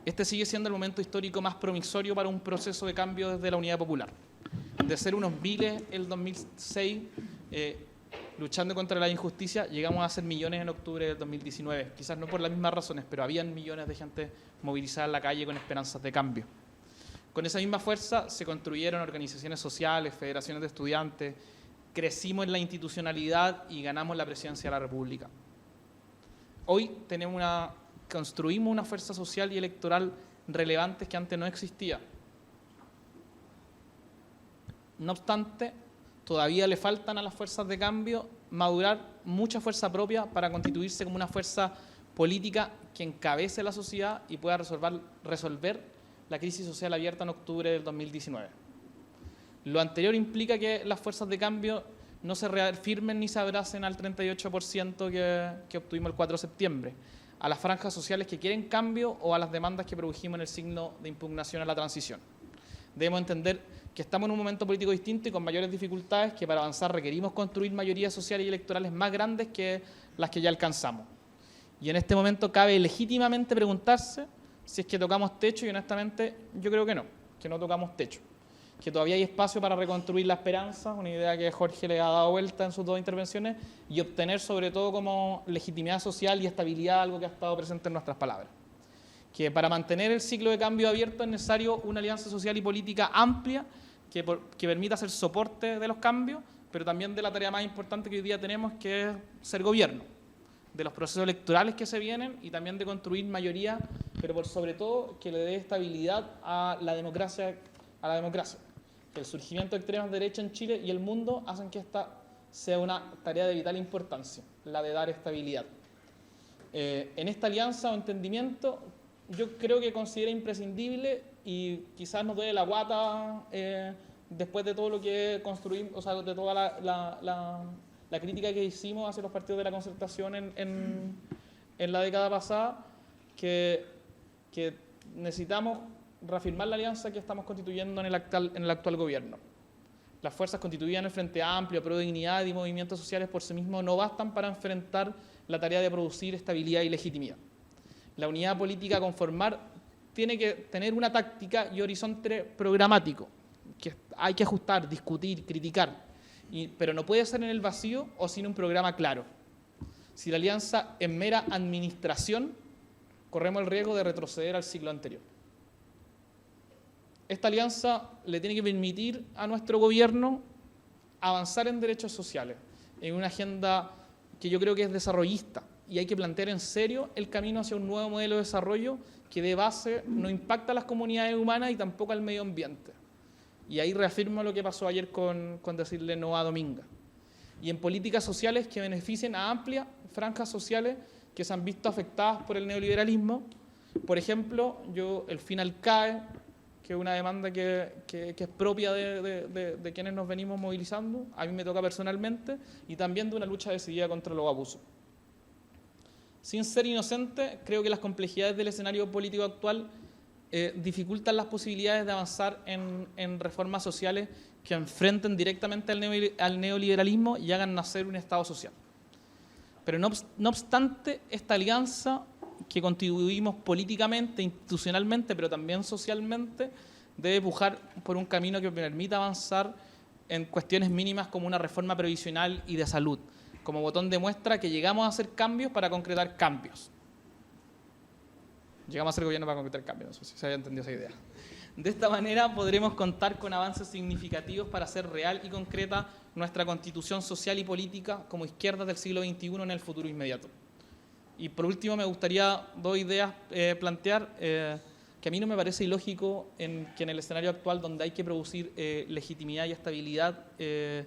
este sigue siendo el momento histórico más promisorio para un proceso de cambio desde la Unidad Popular. De ser unos miles el 2006, luchando contra la injusticia, llegamos a ser millones en octubre del 2019. Quizás no por las mismas razones, pero habían millones de gente movilizada en la calle con esperanzas de cambio. Con esa misma fuerza se construyeron organizaciones sociales, federaciones de estudiantes, crecimos en la institucionalidad y ganamos la presidencia de la República. Hoy construimos una fuerza social y electoral relevante que antes no existía. No obstante, todavía le faltan a las fuerzas de cambio madurar mucha fuerza propia para constituirse como una fuerza política que encabece la sociedad y pueda resolver la crisis social abierta en octubre del 2019. Lo anterior implica que las fuerzas de cambio no se reafirmen ni se abracen al 38% que obtuvimos el 4 de septiembre, a las franjas sociales que quieren cambio o a las demandas que produjimos en el signo de impugnación a la transición. Debemos entender que estamos en un momento político distinto y con mayores dificultades, que para avanzar requerimos construir mayorías sociales y electorales más grandes que las que ya alcanzamos. Y en este momento cabe legítimamente preguntarse si es que tocamos techo, y honestamente yo creo que no tocamos techo, que todavía hay espacio para reconstruir la esperanza, una idea que Jorge le ha dado vuelta en sus dos intervenciones, y obtener sobre todo como legitimidad social y estabilidad, algo que ha estado presente en nuestras palabras. Que para mantener el ciclo de cambio abierto es necesario una alianza social y política amplia que permita ser soporte de los cambios, pero también de la tarea más importante que hoy día tenemos, que es ser gobierno, de los procesos electorales que se vienen y también de construir mayoría, pero por sobre todo que le dé estabilidad a la democracia. El surgimiento de extremas derechas en Chile y el mundo hacen que esta sea una tarea de vital importancia, la de dar estabilidad. En esta alianza o entendimiento, yo creo que considero imprescindible, y quizás nos duele la guata después de todo lo que construimos, o sea, de toda la crítica que hicimos hacia los partidos de la concertación en la década pasada, que necesitamos reafirmar la alianza que estamos constituyendo en el actual gobierno. Las fuerzas constituidas en el Frente Amplio, Pro Dignidad y movimientos sociales por sí mismos no bastan para enfrentar la tarea de producir estabilidad y legitimidad. La unidad política a conformar tiene que tener una táctica y horizonte programático, que hay que ajustar, discutir, criticar, pero no puede ser en el vacío o sin un programa claro. Si la alianza es mera administración, corremos el riesgo de retroceder al siglo anterior. Esta alianza le tiene que permitir a nuestro gobierno avanzar en derechos sociales, en una agenda que yo creo que es desarrollista, y hay que plantear en serio el camino hacia un nuevo modelo de desarrollo que de base no impacta a las comunidades humanas y tampoco al medio ambiente. Y ahí reafirmo lo que pasó ayer con decirle no a Dominga. Y en políticas sociales que beneficien a amplias franjas sociales que se han visto afectadas por el neoliberalismo. Por ejemplo, el fin al CAE, que es una demanda que es propia de quienes nos venimos movilizando, a mí me toca personalmente, y también de una lucha decidida contra los abusos. Sin ser inocente, creo que las complejidades del escenario político actual dificultan las posibilidades de avanzar en reformas sociales que enfrenten directamente al neoliberalismo y hagan nacer un Estado social. Pero no obstante, esta alianza que contribuimos políticamente, institucionalmente, pero también socialmente, debe pujar por un camino que permita avanzar en cuestiones mínimas como una reforma previsional y de salud, como botón de muestra que llegamos a hacer cambios para concretar cambios. Llegamos a ser gobierno para concretar cambios, no sé si se había entendido esa idea. De esta manera podremos contar con avances significativos para hacer real y concreta nuestra constitución social y política como izquierdas del siglo XXI en el futuro inmediato. Y por último me gustaría dos ideas plantear que a mí no me parece ilógico que en el escenario actual donde hay que producir legitimidad y estabilidad que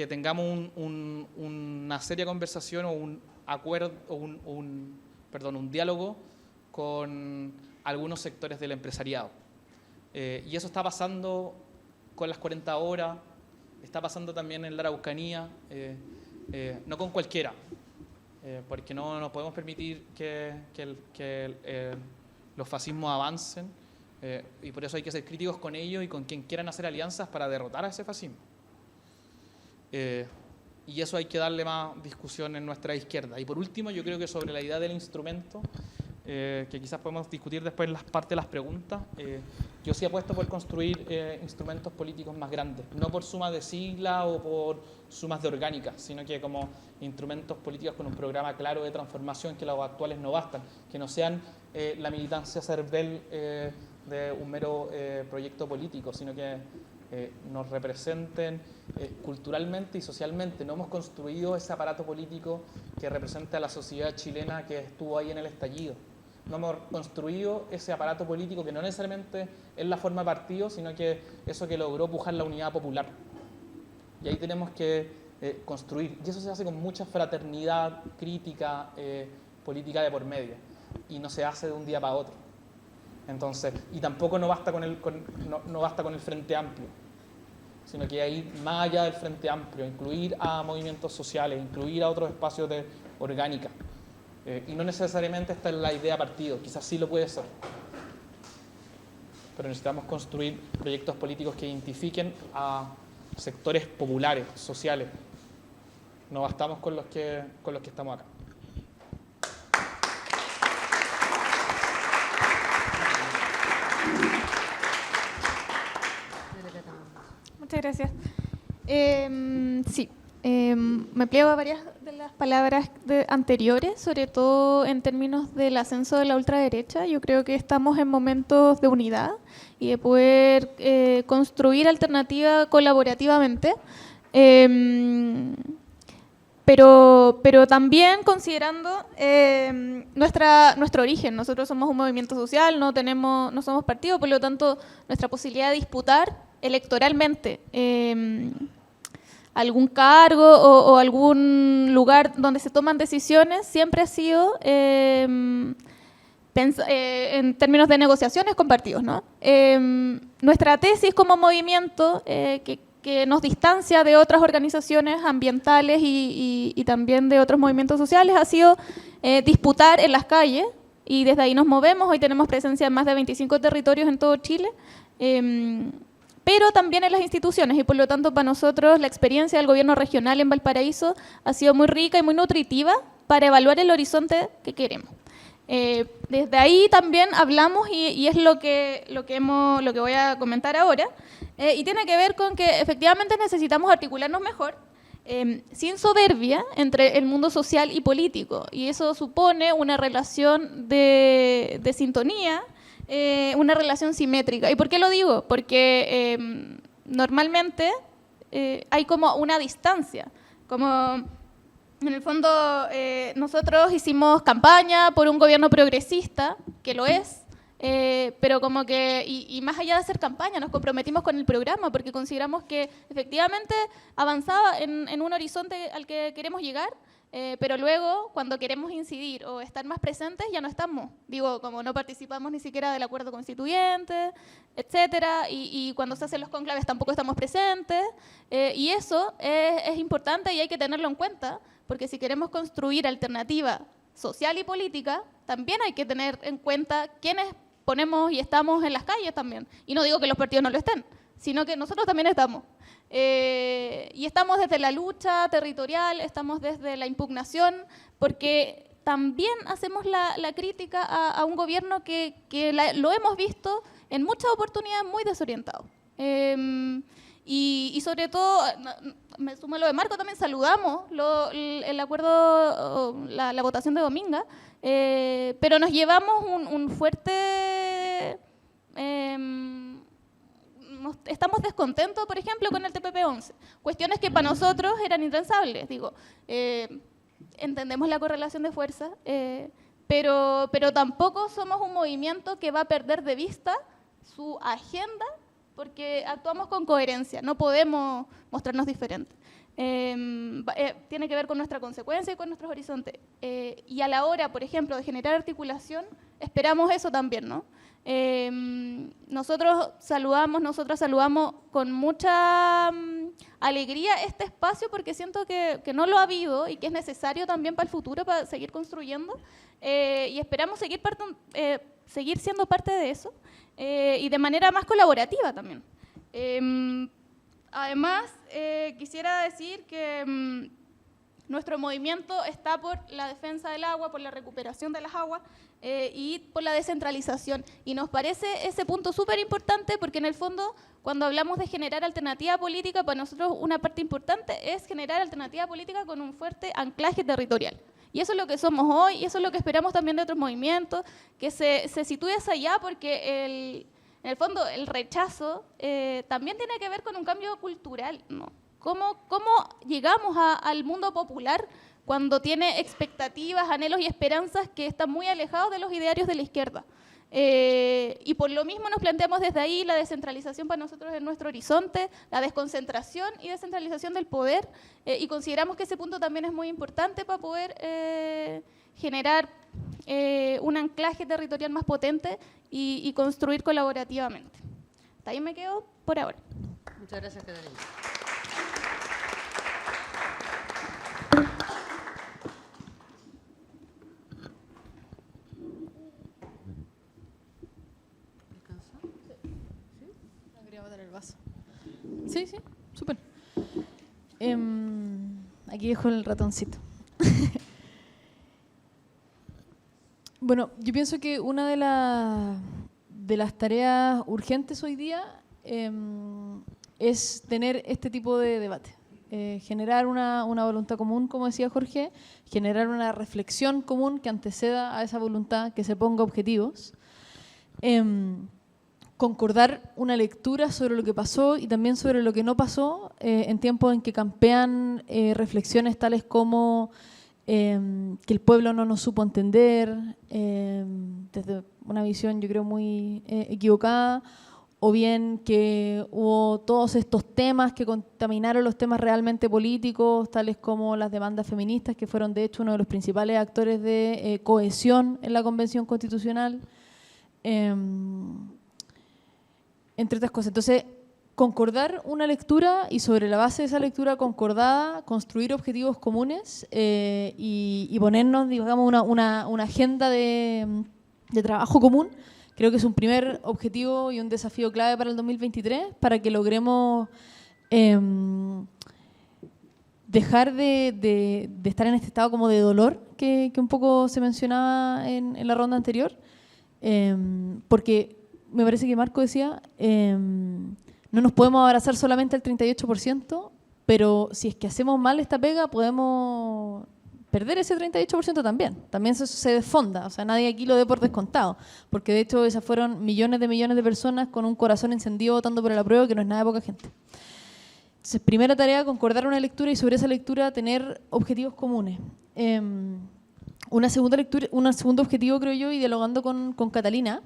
tengamos una seria conversación o un acuerdo o un diálogo con algunos sectores del empresariado. Y eso está pasando con las 40 horas, está pasando también en la Araucanía, no con cualquiera, porque no nos podemos permitir que los fascismos avancen, y por eso hay que ser críticos con ellos y con quien quieran hacer alianzas para derrotar a ese fascismo. Y eso hay que darle más discusión en nuestra izquierda. Y por último, yo creo que sobre la idea del instrumento, que quizás podemos discutir después en las partes de las preguntas, yo sí apuesto por construir instrumentos políticos más grandes, no por sumas de siglas o por sumas de orgánicas, sino que como instrumentos políticos con un programa claro de transformación, que los actuales no bastan, que no sean la militancia cervel de un mero proyecto político, sino que nos representen culturalmente y socialmente. No hemos construido ese aparato político que represente a la sociedad chilena que estuvo ahí en el estallido. No hemos construido ese aparato político que no necesariamente es la forma de partido, sino que eso que logró pujar la unidad popular. Y ahí tenemos que construir. Y eso se hace con mucha fraternidad, crítica, política de por medio. Y no se hace de un día para otro. Entonces, y tampoco no basta con el Frente Amplio, sino que hay más allá del Frente Amplio, incluir a movimientos sociales, incluir a otros espacios de orgánica. Y no necesariamente esta es la idea partido, quizás sí lo puede ser. Pero necesitamos construir proyectos políticos que identifiquen a sectores populares, sociales. No bastamos con los que estamos acá. Muchas gracias. Me pliego a varias de las palabras anteriores, sobre todo en términos del ascenso de la ultraderecha. Yo creo que estamos en momentos de unidad y de poder construir alternativa colaborativamente. Pero también considerando nuestro origen. Nosotros somos un movimiento social, no somos partido, por lo tanto, nuestra posibilidad de disputar electoralmente algún cargo o algún lugar donde se toman decisiones siempre ha sido en términos de negociaciones con partidos, ¿no? Nuestra tesis como movimiento, que nos distancia de otras organizaciones ambientales y también de otros movimientos sociales, ha sido disputar en las calles, y desde ahí nos movemos. Hoy tenemos presencia en más de 25 territorios en todo Chile, pero también en las instituciones, y por lo tanto para nosotros la experiencia del gobierno regional en Valparaíso ha sido muy rica y muy nutritiva para evaluar el horizonte que queremos. Desde ahí también hablamos, y es lo que voy a comentar ahora, y tiene que ver con que efectivamente necesitamos articularnos mejor, sin soberbia, entre el mundo social y político, y eso supone una relación de sintonía, una relación simétrica. ¿Y por qué lo digo? Porque normalmente hay como una distancia, como en el fondo nosotros hicimos campaña por un gobierno progresista, que lo es, pero como que, y más allá de hacer campaña, nos comprometimos con el programa porque consideramos que efectivamente avanzaba en un horizonte al que queremos llegar, pero luego cuando queremos incidir o estar más presentes ya no estamos. Digo, como no participamos ni siquiera del acuerdo constituyente, etcétera, y cuando se hacen los cónclaves tampoco estamos presentes, y eso es importante y hay que tenerlo en cuenta, porque si queremos construir alternativa social y política, también hay que tener en cuenta quiénes ponemos y estamos en las calles también. Y no digo que los partidos no lo estén, sino que nosotros también estamos. Y estamos desde la lucha territorial, estamos desde la impugnación, porque también hacemos la crítica a un gobierno que lo hemos visto en muchas oportunidades muy desorientado. Y sobre todo, me sumo a lo de Marco, también saludamos el acuerdo, la votación de Dominga, pero nos llevamos un fuerte... estamos descontentos, por ejemplo, con el TPP-11. Cuestiones que para nosotros eran intransables. Digo, entendemos la correlación de fuerzas, pero tampoco somos un movimiento que va a perder de vista su agenda, porque actuamos con coherencia, no podemos mostrarnos diferentes. Tiene que ver con nuestra consecuencia y con nuestros horizontes. Y a la hora, por ejemplo, de generar articulación, esperamos eso también, ¿no? Nosotras saludamos con mucha alegría este espacio, porque siento que no lo ha habido y que es necesario también para el futuro, para seguir construyendo, y esperamos seguir siendo parte de eso, y de manera más colaborativa también. Además, quisiera decir que nuestro movimiento está por la defensa del agua, por la recuperación de las aguas y por la descentralización. Y nos parece ese punto súper importante, porque en el fondo, cuando hablamos de generar alternativa política, para nosotros una parte importante es generar alternativa política con un fuerte anclaje territorial. Y eso es lo que somos hoy, y eso es lo que esperamos también de otros movimientos, que se sitúe hacia allá, porque en el fondo el rechazo también tiene que ver con un cambio cultural, ¿no? ¿Cómo llegamos al mundo popular cuando tiene expectativas, anhelos y esperanzas que están muy alejados de los idearios de la izquierda? Y por lo mismo nos planteamos desde ahí la descentralización para nosotros en nuestro horizonte, la desconcentración y descentralización del poder, y consideramos que ese punto también es muy importante para poder generar un anclaje territorial más potente y construir colaborativamente. Hasta ahí me quedo por ahora. Muchas gracias, Catalina. Sí, súper. Aquí dejo el ratoncito. Bueno, yo pienso que una de las tareas urgentes hoy día es tener este tipo de debate. Generar una voluntad común, como decía Jorge, generar una reflexión común que anteceda a esa voluntad, que se ponga objetivos. concordar una lectura sobre lo que pasó y también sobre lo que no pasó en tiempos en que campean reflexiones tales como que el pueblo no nos supo entender, desde una visión yo creo muy equivocada, o bien que hubo todos estos temas que contaminaron los temas realmente políticos, tales como las demandas feministas, que fueron de hecho uno de los principales actores de cohesión en la Convención Constitucional, entre otras cosas. Entonces, concordar una lectura y sobre la base de esa lectura concordada, construir objetivos comunes y ponernos, digamos, una agenda de trabajo común, creo que es un primer objetivo y un desafío clave para el 2023, para que logremos dejar de estar en este estado como de dolor que un poco se mencionaba en la ronda anterior, porque me parece que Marco decía, no nos podemos abrazar solamente al 38%, pero si es que hacemos mal esta pega, podemos perder ese 38% también. También se desfonda, o sea, nadie aquí lo dé por descontado, porque de hecho esas fueron millones de personas con un corazón encendido votando por el apruebo, que no es nada de poca gente. Entonces, primera tarea, concordar una lectura y sobre esa lectura tener objetivos comunes. Un segundo objetivo, creo yo, y dialogando con Catalina,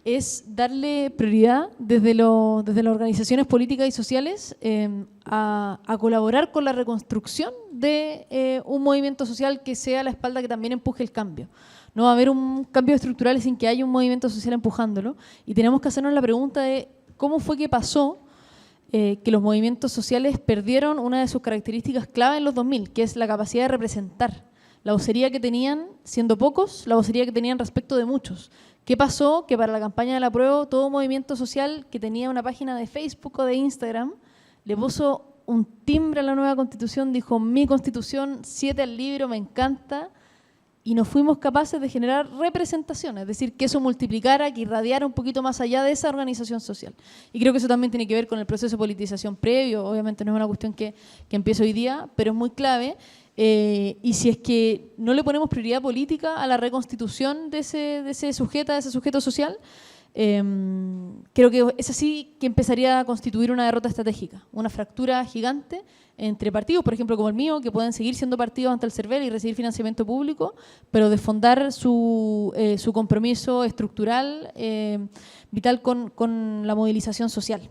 es darle prioridad desde las organizaciones políticas y sociales a colaborar con la reconstrucción de un movimiento social que sea la espalda que también empuje el cambio. No va a haber un cambio estructural sin que haya un movimiento social empujándolo, y tenemos que hacernos la pregunta de cómo fue que pasó que los movimientos sociales perdieron una de sus características clave en los 2000, que es la capacidad de representar, la vocería que tenían siendo pocos, la vocería que tenían respecto de muchos. ¿Qué pasó? Que para la campaña del apruebo, todo movimiento social que tenía una página de Facebook o de Instagram le puso un timbre a la nueva Constitución, dijo, mi Constitución, 7 al libro, me encanta, y no fuimos capaces de generar representación, es decir, que eso multiplicara, que irradiara un poquito más allá de esa organización social. Y creo que eso también tiene que ver con el proceso de politización previo, obviamente no es una cuestión que empieza hoy día, pero es muy clave. Y si es que no le ponemos prioridad política a la reconstitución de ese sujeto social, creo que es así que empezaría a constituir una derrota estratégica, una fractura gigante entre partidos, por ejemplo, como el mío, que pueden seguir siendo partidos ante el CERVEL y recibir financiamiento público, pero desfondar su compromiso estructural vital con la movilización social.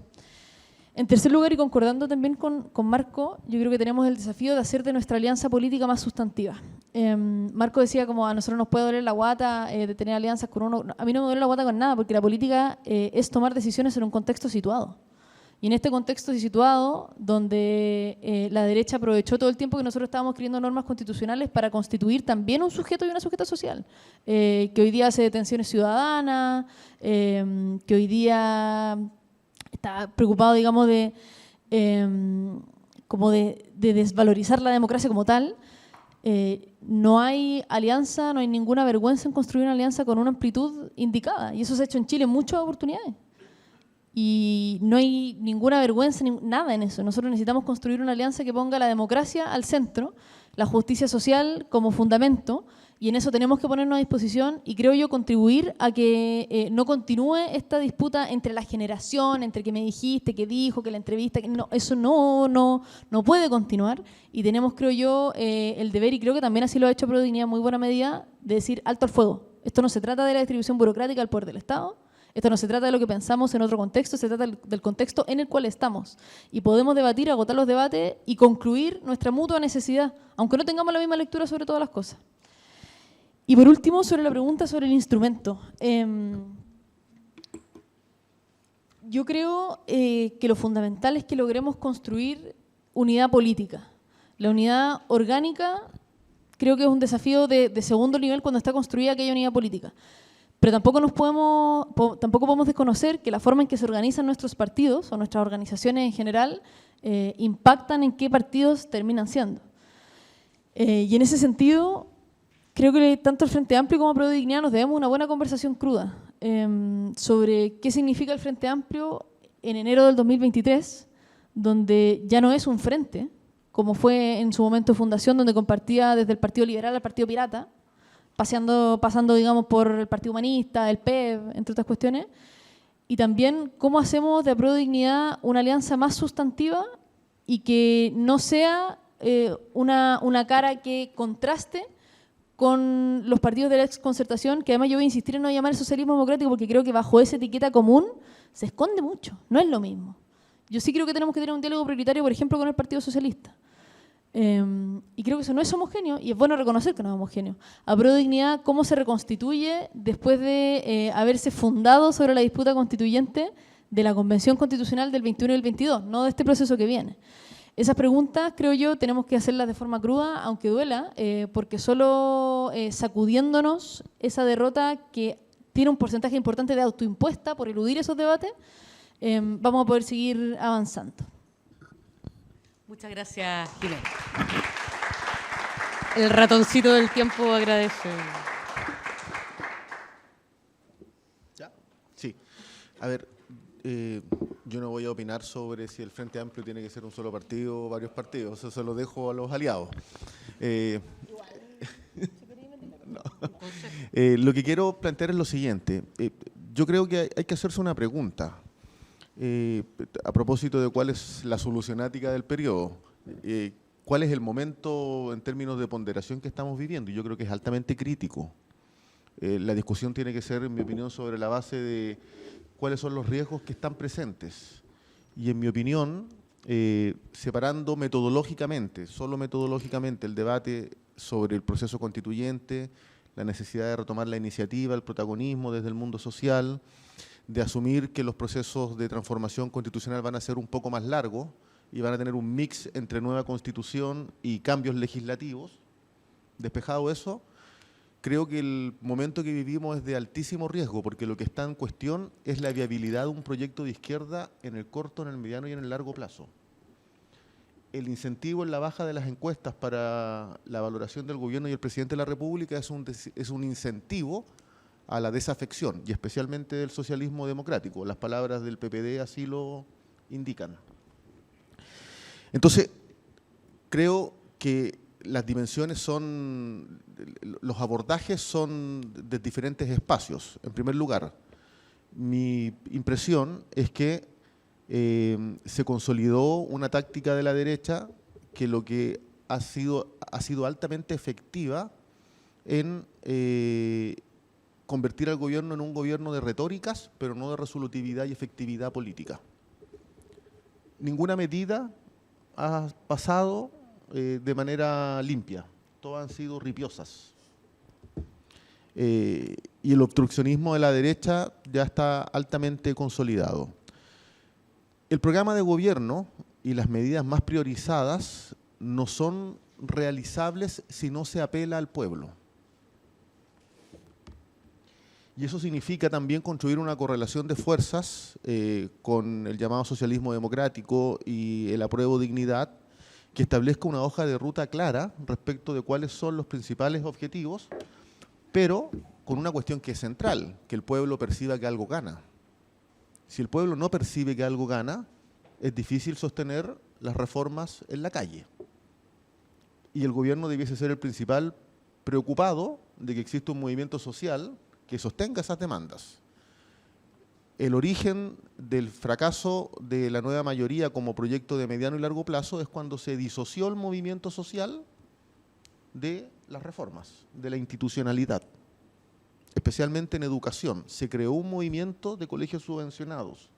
En tercer lugar, y concordando también con Marco, yo creo que tenemos el desafío de hacer de nuestra alianza política más sustantiva. Marco decía como a nosotros nos puede doler la guata de tener alianzas con uno. A mí no me duele la guata con nada, porque la política es tomar decisiones en un contexto situado. Y en este contexto situado, donde la derecha aprovechó todo el tiempo que nosotros estábamos escribiendo normas constitucionales para constituir también un sujeto y una sujeta social, que hoy día hace detenciones ciudadanas, que hoy día está preocupado, digamos, de desvalorizar la democracia como tal. No hay alianza, no hay ninguna vergüenza en construir una alianza con una amplitud indicada. Y eso se ha hecho en Chile en muchas oportunidades. Y no hay ninguna vergüenza, nada en eso. Nosotros necesitamos construir una alianza que ponga la democracia al centro, la justicia social como fundamento, y en eso tenemos que ponernos a disposición y creo yo contribuir a que no continúe esta disputa entre la generación, entre que me dijiste, que dijo, que la entrevista, que no, eso no puede continuar, y tenemos, creo yo, el deber, y creo que también así lo ha hecho Prodignidad en muy buena medida, de decir alto al fuego. Esto no se trata de la distribución burocrática del poder del Estado, esto no se trata de lo que pensamos en otro contexto, se trata del contexto en el cual estamos. Y podemos debatir, agotar los debates y concluir nuestra mutua necesidad, aunque no tengamos la misma lectura sobre todas las cosas. Y por último, sobre la pregunta sobre el instrumento. Yo creo que lo fundamental es que logremos construir unidad política. La unidad orgánica creo que es un desafío de segundo nivel cuando está construida aquella unidad política. Pero tampoco podemos desconocer que la forma en que se organizan nuestros partidos o nuestras organizaciones en general impactan en qué partidos terminan siendo. Y en ese sentido, creo que tanto el Frente Amplio como Prodignidad nos debemos una buena conversación cruda sobre qué significa el Frente Amplio en enero del 2023, donde ya no es un frente, como fue en su momento de fundación, donde compartía desde el Partido Liberal al Partido Pirata, pasando, digamos, por el Partido Humanista, el PEV, entre otras cuestiones, Y también cómo hacemos de Apruebo Dignidad una alianza más sustantiva y que no sea una cara que contraste con los partidos de la exconcertación, que además yo voy a insistir en no llamar el socialismo democrático porque creo que bajo esa etiqueta común se esconde mucho, no es lo mismo. Yo sí creo que tenemos que tener un diálogo prioritario, por ejemplo, con el Partido Socialista. Y creo que eso no es homogéneo, y es bueno reconocer que no es homogéneo. Apruebo Dignidad, ¿cómo se reconstituye después de haberse fundado sobre la disputa constituyente de la Convención Constitucional del 21 y el 22, no de este proceso que viene? Esas preguntas, creo yo, tenemos que hacerlas de forma cruda, aunque duela, porque solo sacudiéndonos esa derrota que tiene un porcentaje importante de autoimpuesta por eludir esos debates, vamos a poder seguir avanzando. Muchas gracias, Jimena. El ratoncito del tiempo agradece. ¿Ya? Sí. A ver, yo no voy a opinar sobre si el Frente Amplio tiene que ser un solo partido o varios partidos. Eso se lo dejo a los aliados. No. Lo que quiero plantear es lo siguiente. Yo creo que hay que hacerse una pregunta. A propósito de cuál es la solucionática del periodo, cuál es el momento en términos de ponderación que estamos viviendo. Yo creo que es altamente crítico. La discusión tiene que ser, en mi opinión, sobre la base de cuáles son los riesgos que están presentes. Y en mi opinión, separando metodológicamente, solo metodológicamente, el debate sobre el proceso constituyente, la necesidad de retomar la iniciativa, el protagonismo desde el mundo social, de asumir que los procesos de transformación constitucional van a ser un poco más largos y van a tener un mix entre nueva constitución y cambios legislativos. Despejado eso, creo que el momento que vivimos es de altísimo riesgo, porque lo que está en cuestión es la viabilidad de un proyecto de izquierda en el corto, en el mediano y en el largo plazo. El incentivo en la baja de las encuestas para la valoración del gobierno y el presidente de la República es un incentivo a la desafección, y especialmente del socialismo democrático. Las palabras del PPD así lo indican. Entonces, creo que las dimensiones son, los abordajes son de diferentes espacios. En primer lugar, mi impresión es que se consolidó una táctica de la derecha que lo que ha sido altamente efectiva en convertir al gobierno en un gobierno de retóricas, pero no de resolutividad y efectividad política. Ninguna medida ha pasado de manera limpia, todas han sido ripiosas. Y el obstruccionismo de la derecha ya está altamente consolidado. El programa de gobierno y las medidas más priorizadas no son realizables si no se apela al pueblo. Y eso significa también construir una correlación de fuerzas con el llamado socialismo democrático y el apruebo dignidad, que establezca una hoja de ruta clara respecto de cuáles son los principales objetivos, pero con una cuestión que es central, que el pueblo perciba que algo gana. Si el pueblo no percibe que algo gana, es difícil sostener las reformas en la calle. Y el gobierno debiese ser el principal preocupado de que exista un movimiento social que sostenga esas demandas. El origen del fracaso de la nueva mayoría como proyecto de mediano y largo plazo es cuando se disoció el movimiento social de las reformas, de la institucionalidad, especialmente en educación. Se creó un movimiento de colegios subvencionados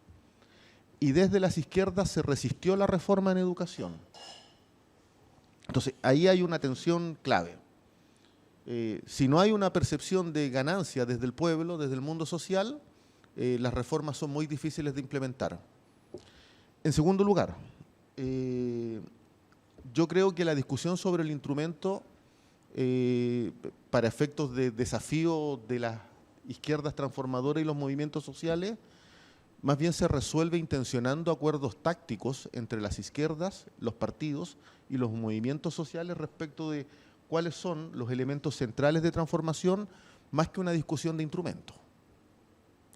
y desde las izquierdas se resistió la reforma en educación. Entonces, ahí hay una tensión clave. Si no hay una percepción de ganancia desde el pueblo, desde el mundo social, las reformas son muy difíciles de implementar. En segundo lugar, yo creo que la discusión sobre el instrumento para efectos de desafío de las izquierdas transformadoras y los movimientos sociales, más bien se resuelve intencionando acuerdos tácticos entre las izquierdas, los partidos y los movimientos sociales respecto de cuáles son los elementos centrales de transformación, más que una discusión de instrumentos.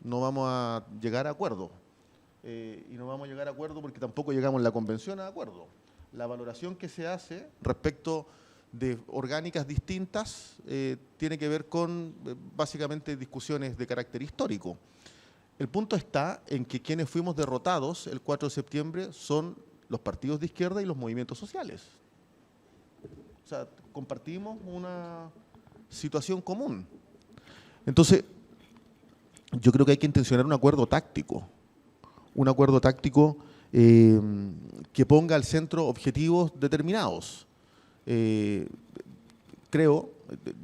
No vamos a llegar a acuerdo. Y no vamos a llegar a acuerdo porque tampoco llegamos en la convención a acuerdo. La valoración que se hace respecto de orgánicas distintas tiene que ver con básicamente discusiones de carácter histórico. El punto está en que quienes fuimos derrotados el 4 de septiembre son los partidos de izquierda y los movimientos sociales. O sea, compartimos una situación común. Entonces, yo creo que hay que intencionar un acuerdo táctico que ponga al centro objetivos determinados. Creo,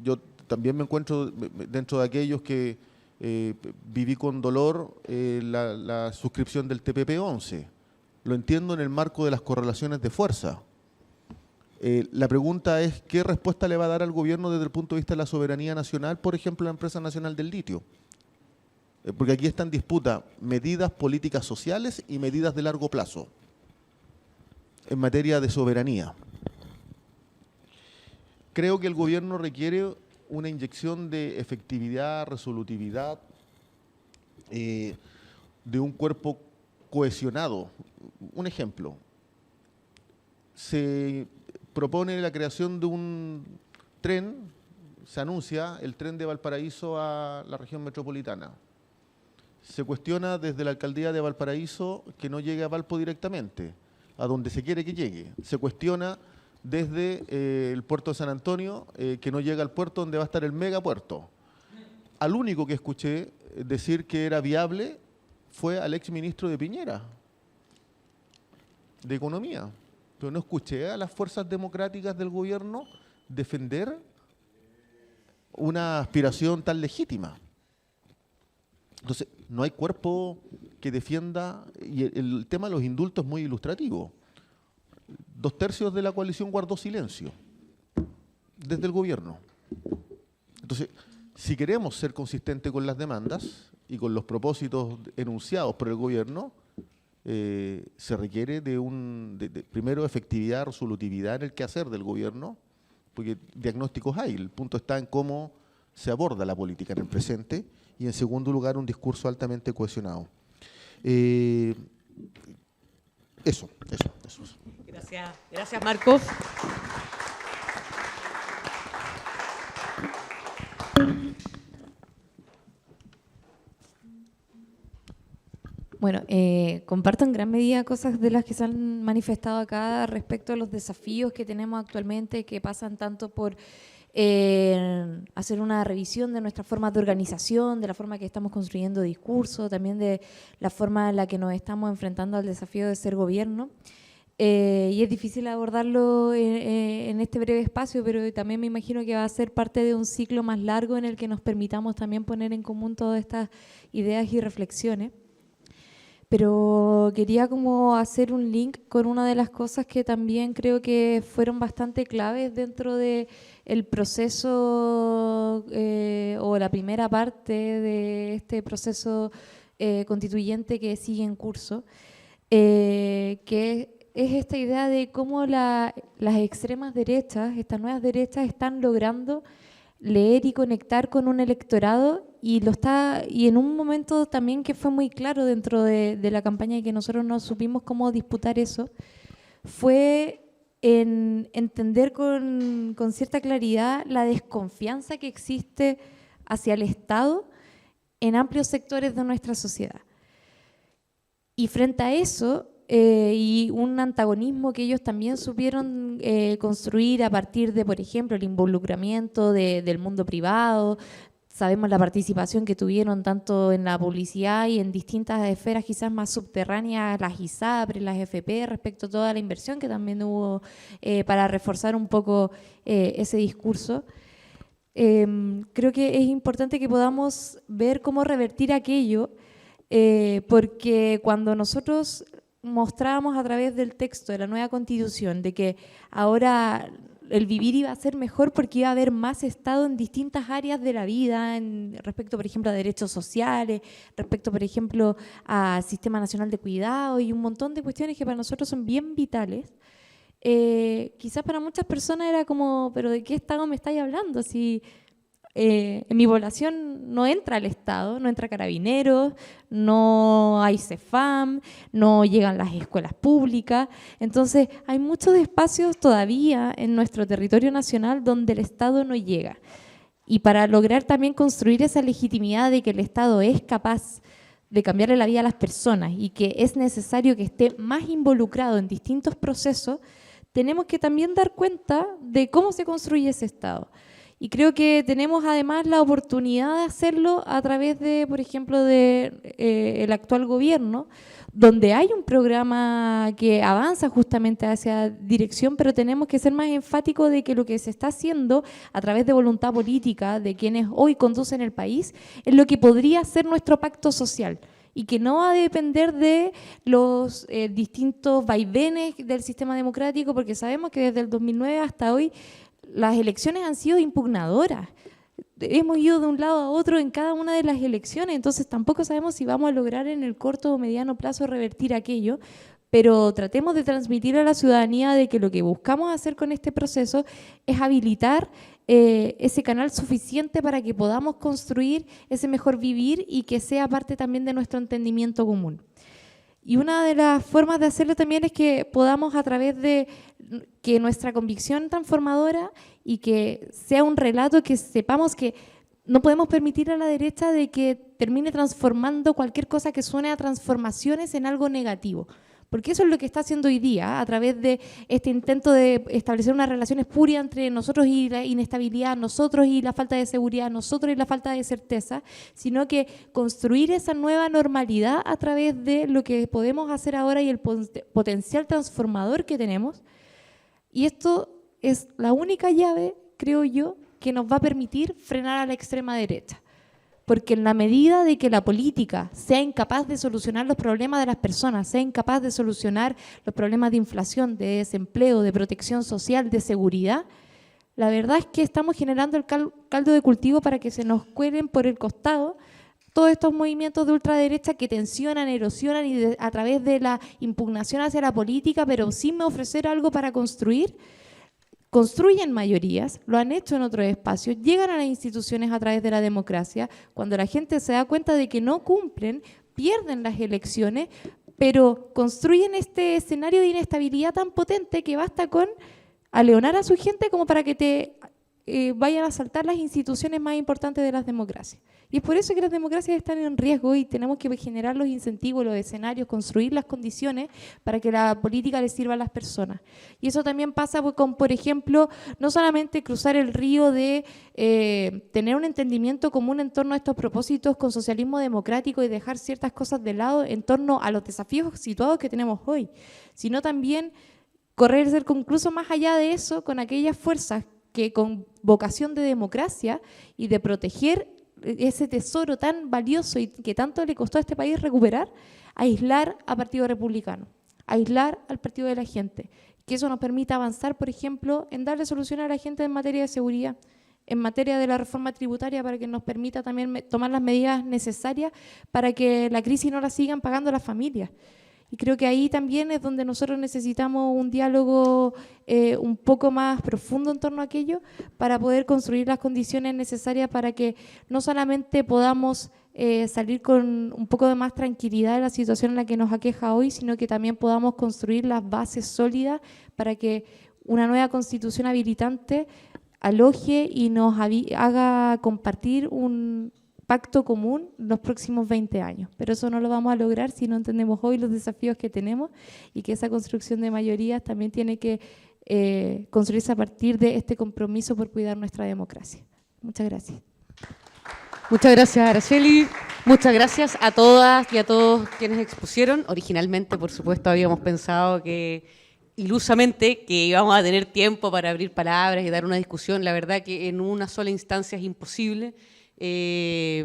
yo también me encuentro dentro de aquellos que viví con dolor la suscripción del TPP-11. Lo entiendo en el marco de las correlaciones de fuerza. La pregunta es, ¿qué respuesta le va a dar al gobierno desde el punto de vista de la soberanía nacional, por ejemplo, la empresa nacional del litio? Porque aquí está en disputa medidas políticas sociales y medidas de largo plazo en materia de soberanía. Creo que el gobierno requiere una inyección de efectividad, resolutividad, de un cuerpo cohesionado. Un ejemplo, se propone la creación de un tren, se anuncia el tren de Valparaíso a la región metropolitana. Se cuestiona desde la alcaldía de Valparaíso que no llegue a Valpo directamente, a donde se quiere que llegue. Se cuestiona desde el puerto de San Antonio que no llega al puerto donde va a estar el megapuerto. Al único que escuché decir que era viable fue al exministro de Piñera, de Economía. Pero no escuché a las fuerzas democráticas del gobierno defender una aspiración tan legítima. Entonces, no hay cuerpo que defienda, y el tema de los indultos es muy ilustrativo. 2/3 de la coalición guardó silencio desde el gobierno. Entonces, si queremos ser consistentes con las demandas y con los propósitos enunciados por el gobierno, se requiere de primero efectividad, resolutividad en el quehacer del gobierno, porque diagnósticos hay. El punto está en cómo se aborda la política en el presente y, en segundo lugar, un discurso altamente cohesionado. Eso. Gracias Marcos. Bueno, comparto en gran medida cosas de las que se han manifestado acá respecto a los desafíos que tenemos actualmente, que pasan tanto por hacer una revisión de nuestras formas de organización, de la forma que estamos construyendo discurso, también de la forma en la que nos estamos enfrentando al desafío de ser gobierno. Y es difícil abordarlo en este breve espacio, pero también me imagino que va a ser parte de un ciclo más largo en el que nos permitamos también poner en común todas estas ideas y reflexiones. Pero quería como hacer un link con una de las cosas que también creo que fueron bastante claves dentro del proceso o la primera parte de este proceso constituyente que sigue en curso, que es esta idea de cómo las extremas derechas, estas nuevas derechas, están logrando leer y conectar con un electorado y en un momento también que fue muy claro dentro de la campaña y que nosotros no supimos cómo disputar eso, fue en entender con cierta claridad la desconfianza que existe hacia el Estado en amplios sectores de nuestra sociedad. Y frente a eso, y un antagonismo que ellos también supieron construir a partir de, por ejemplo, el involucramiento del mundo privado. Sabemos la participación que tuvieron tanto en la publicidad y en distintas esferas quizás más subterráneas, las ISAPRE, las FP, respecto a toda la inversión que también hubo para reforzar un poco ese discurso. Creo que es importante que podamos ver cómo revertir aquello, porque cuando nosotros mostrábamos a través del texto de la nueva Constitución de que ahora el vivir iba a ser mejor porque iba a haber más Estado en distintas áreas de la vida, respecto, por ejemplo, a derechos sociales, respecto, por ejemplo, al Sistema Nacional de Cuidado y un montón de cuestiones que para nosotros son bien vitales. Quizás para muchas personas era como, ¿pero de qué Estado me estáis hablando? Si en mi población no entra el Estado, no entra Carabineros, no hay CEFAM, no llegan las escuelas públicas. Entonces hay muchos espacios todavía en nuestro territorio nacional donde el Estado no llega. Y para lograr también construir esa legitimidad de que el Estado es capaz de cambiarle la vida a las personas y que es necesario que esté más involucrado en distintos procesos, tenemos que también dar cuenta de cómo se construye ese Estado. Y creo que tenemos además la oportunidad de hacerlo a través de, por ejemplo, el actual gobierno, donde hay un programa que avanza justamente hacia dirección, pero tenemos que ser más enfáticos de que lo que se está haciendo a través de voluntad política de quienes hoy conducen el país es lo que podría ser nuestro pacto social y que no va a depender de los distintos vaivenes del sistema democrático, porque sabemos que desde el 2009 hasta hoy las elecciones han sido impugnadoras. Hemos ido de un lado a otro en cada una de las elecciones, entonces tampoco sabemos si vamos a lograr en el corto o mediano plazo revertir aquello, pero tratemos de transmitir a la ciudadanía de que lo que buscamos hacer con este proceso es habilitar ese canal suficiente para que podamos construir ese mejor vivir y que sea parte también de nuestro entendimiento común. Y una de las formas de hacerlo también es que podamos, a través de que nuestra convicción transformadora y que sea un relato que sepamos que no podemos permitir a la derecha de que termine transformando cualquier cosa que suene a transformaciones en algo negativo. Porque eso es lo que está haciendo hoy día, a través de este intento de establecer unas relaciones espurias entre nosotros y la inestabilidad, nosotros y la falta de seguridad, nosotros y la falta de certeza, sino que construir esa nueva normalidad a través de lo que podemos hacer ahora y el potencial transformador que tenemos. Y esto es la única llave, creo yo, que nos va a permitir frenar a la extrema derecha. Porque en la medida de que la política sea incapaz de solucionar los problemas de las personas, sea incapaz de solucionar los problemas de inflación, de desempleo, de protección social, de seguridad, la verdad es que estamos generando el caldo de cultivo para que se nos cuelen por el costado todos estos movimientos de ultraderecha que tensionan, erosionan y a través de la impugnación hacia la política, pero sin ofrecer algo para construir, construyen mayorías, lo han hecho en otros espacios, llegan a las instituciones a través de la democracia, cuando la gente se da cuenta de que no cumplen, pierden las elecciones, pero construyen este escenario de inestabilidad tan potente que basta con aleonar a su gente como para que te vayan a asaltar las instituciones más importantes de las democracias. Y es por eso que las democracias están en riesgo y tenemos que generar los incentivos, los escenarios, construir las condiciones para que la política les sirva a las personas. Y eso también pasa con, por ejemplo, no solamente cruzar el río de tener un entendimiento común en torno a estos propósitos con socialismo democrático y dejar ciertas cosas de lado en torno a los desafíos situados que tenemos hoy, sino también correr incluso más allá de eso con aquellas fuerzas que con vocación de democracia y de proteger ese tesoro tan valioso y que tanto le costó a este país recuperar, aislar al Partido Republicano, aislar al Partido de la Gente, que eso nos permita avanzar, por ejemplo, en darle solución a la gente en materia de seguridad, en materia de la reforma tributaria para que nos permita también tomar las medidas necesarias para que la crisis no la sigan pagando las familias. Y creo que ahí también es donde nosotros necesitamos un diálogo un poco más profundo en torno a aquello para poder construir las condiciones necesarias para que no solamente podamos salir con un poco de más tranquilidad de la situación en la que nos aqueja hoy, sino que también podamos construir las bases sólidas para que una nueva constitución habilitante aloje y nos haga compartir un pacto común los próximos 20 años. Pero eso no lo vamos a lograr si no entendemos hoy los desafíos que tenemos y que esa construcción de mayorías también tiene que construirse a partir de este compromiso por cuidar nuestra democracia. Muchas gracias. Muchas gracias, Araceli. Muchas gracias a todas y a todos quienes expusieron. Originalmente, por supuesto, habíamos pensado que ilusamente que íbamos a tener tiempo para abrir palabras y dar una discusión. La verdad que en una sola instancia es imposible. Es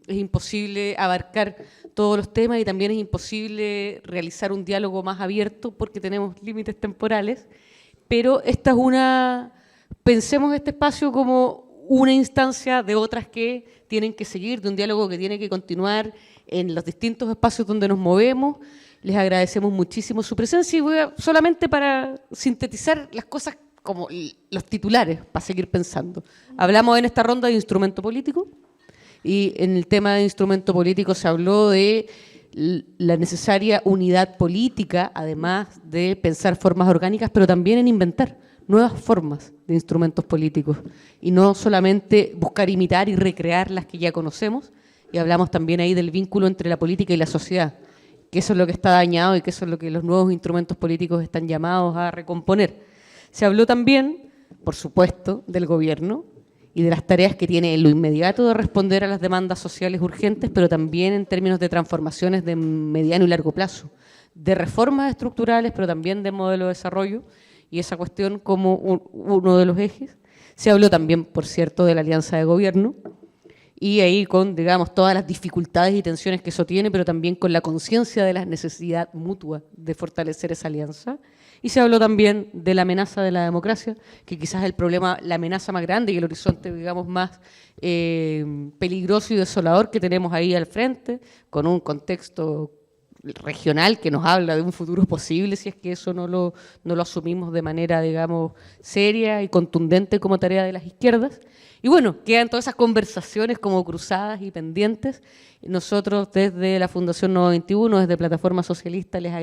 imposible abarcar todos los temas y también es imposible realizar un diálogo más abierto porque tenemos límites temporales, pero pensemos este espacio como una instancia de otras que tienen que seguir, de un diálogo que tiene que continuar en los distintos espacios donde nos movemos. Les agradecemos muchísimo su presencia y solamente para sintetizar las cosas como los titulares, para seguir pensando. Hablamos en esta ronda de instrumento político y en el tema de instrumento político se habló de la necesaria unidad política, además de pensar formas orgánicas, pero también en inventar nuevas formas de instrumentos políticos y no solamente buscar imitar y recrear las que ya conocemos y hablamos también ahí del vínculo entre la política y la sociedad, que eso es lo que está dañado y que eso es lo que los nuevos instrumentos políticos están llamados a recomponer. Se habló también, por supuesto, del gobierno y de las tareas que tiene en lo inmediato de responder a las demandas sociales urgentes, pero también en términos de transformaciones de mediano y largo plazo, de reformas estructurales, pero también de modelo de desarrollo, y esa cuestión como uno de los ejes. Se habló también, por cierto, de la alianza de gobierno, y ahí con, digamos, todas las dificultades y tensiones que eso tiene, pero también con la conciencia de la necesidad mutua de fortalecer esa alianza. Y se habló también de la amenaza de la democracia, que quizás es el problema, la amenaza más grande y el horizonte, digamos, más peligroso y desolador que tenemos ahí al frente, con un contexto regional que nos habla de un futuro posible, si es que eso no lo asumimos de manera, digamos, seria y contundente como tarea de las izquierdas. Y bueno, quedan todas esas conversaciones como cruzadas y pendientes. Nosotros desde la Fundación Nuevo 21, desde Plataforma Socialista, les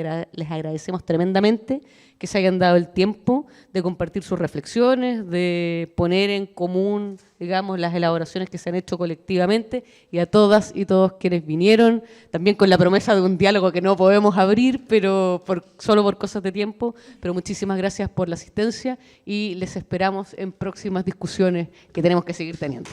agradecemos tremendamente que se hayan dado el tiempo de compartir sus reflexiones, de poner en común, digamos, las elaboraciones que se han hecho colectivamente, y a todas y todos quienes vinieron, también con la promesa de un diálogo que no podemos abrir, pero solo por cosas de tiempo, pero muchísimas gracias por la asistencia y les esperamos en próximas discusiones que tenemos que seguir teniendo.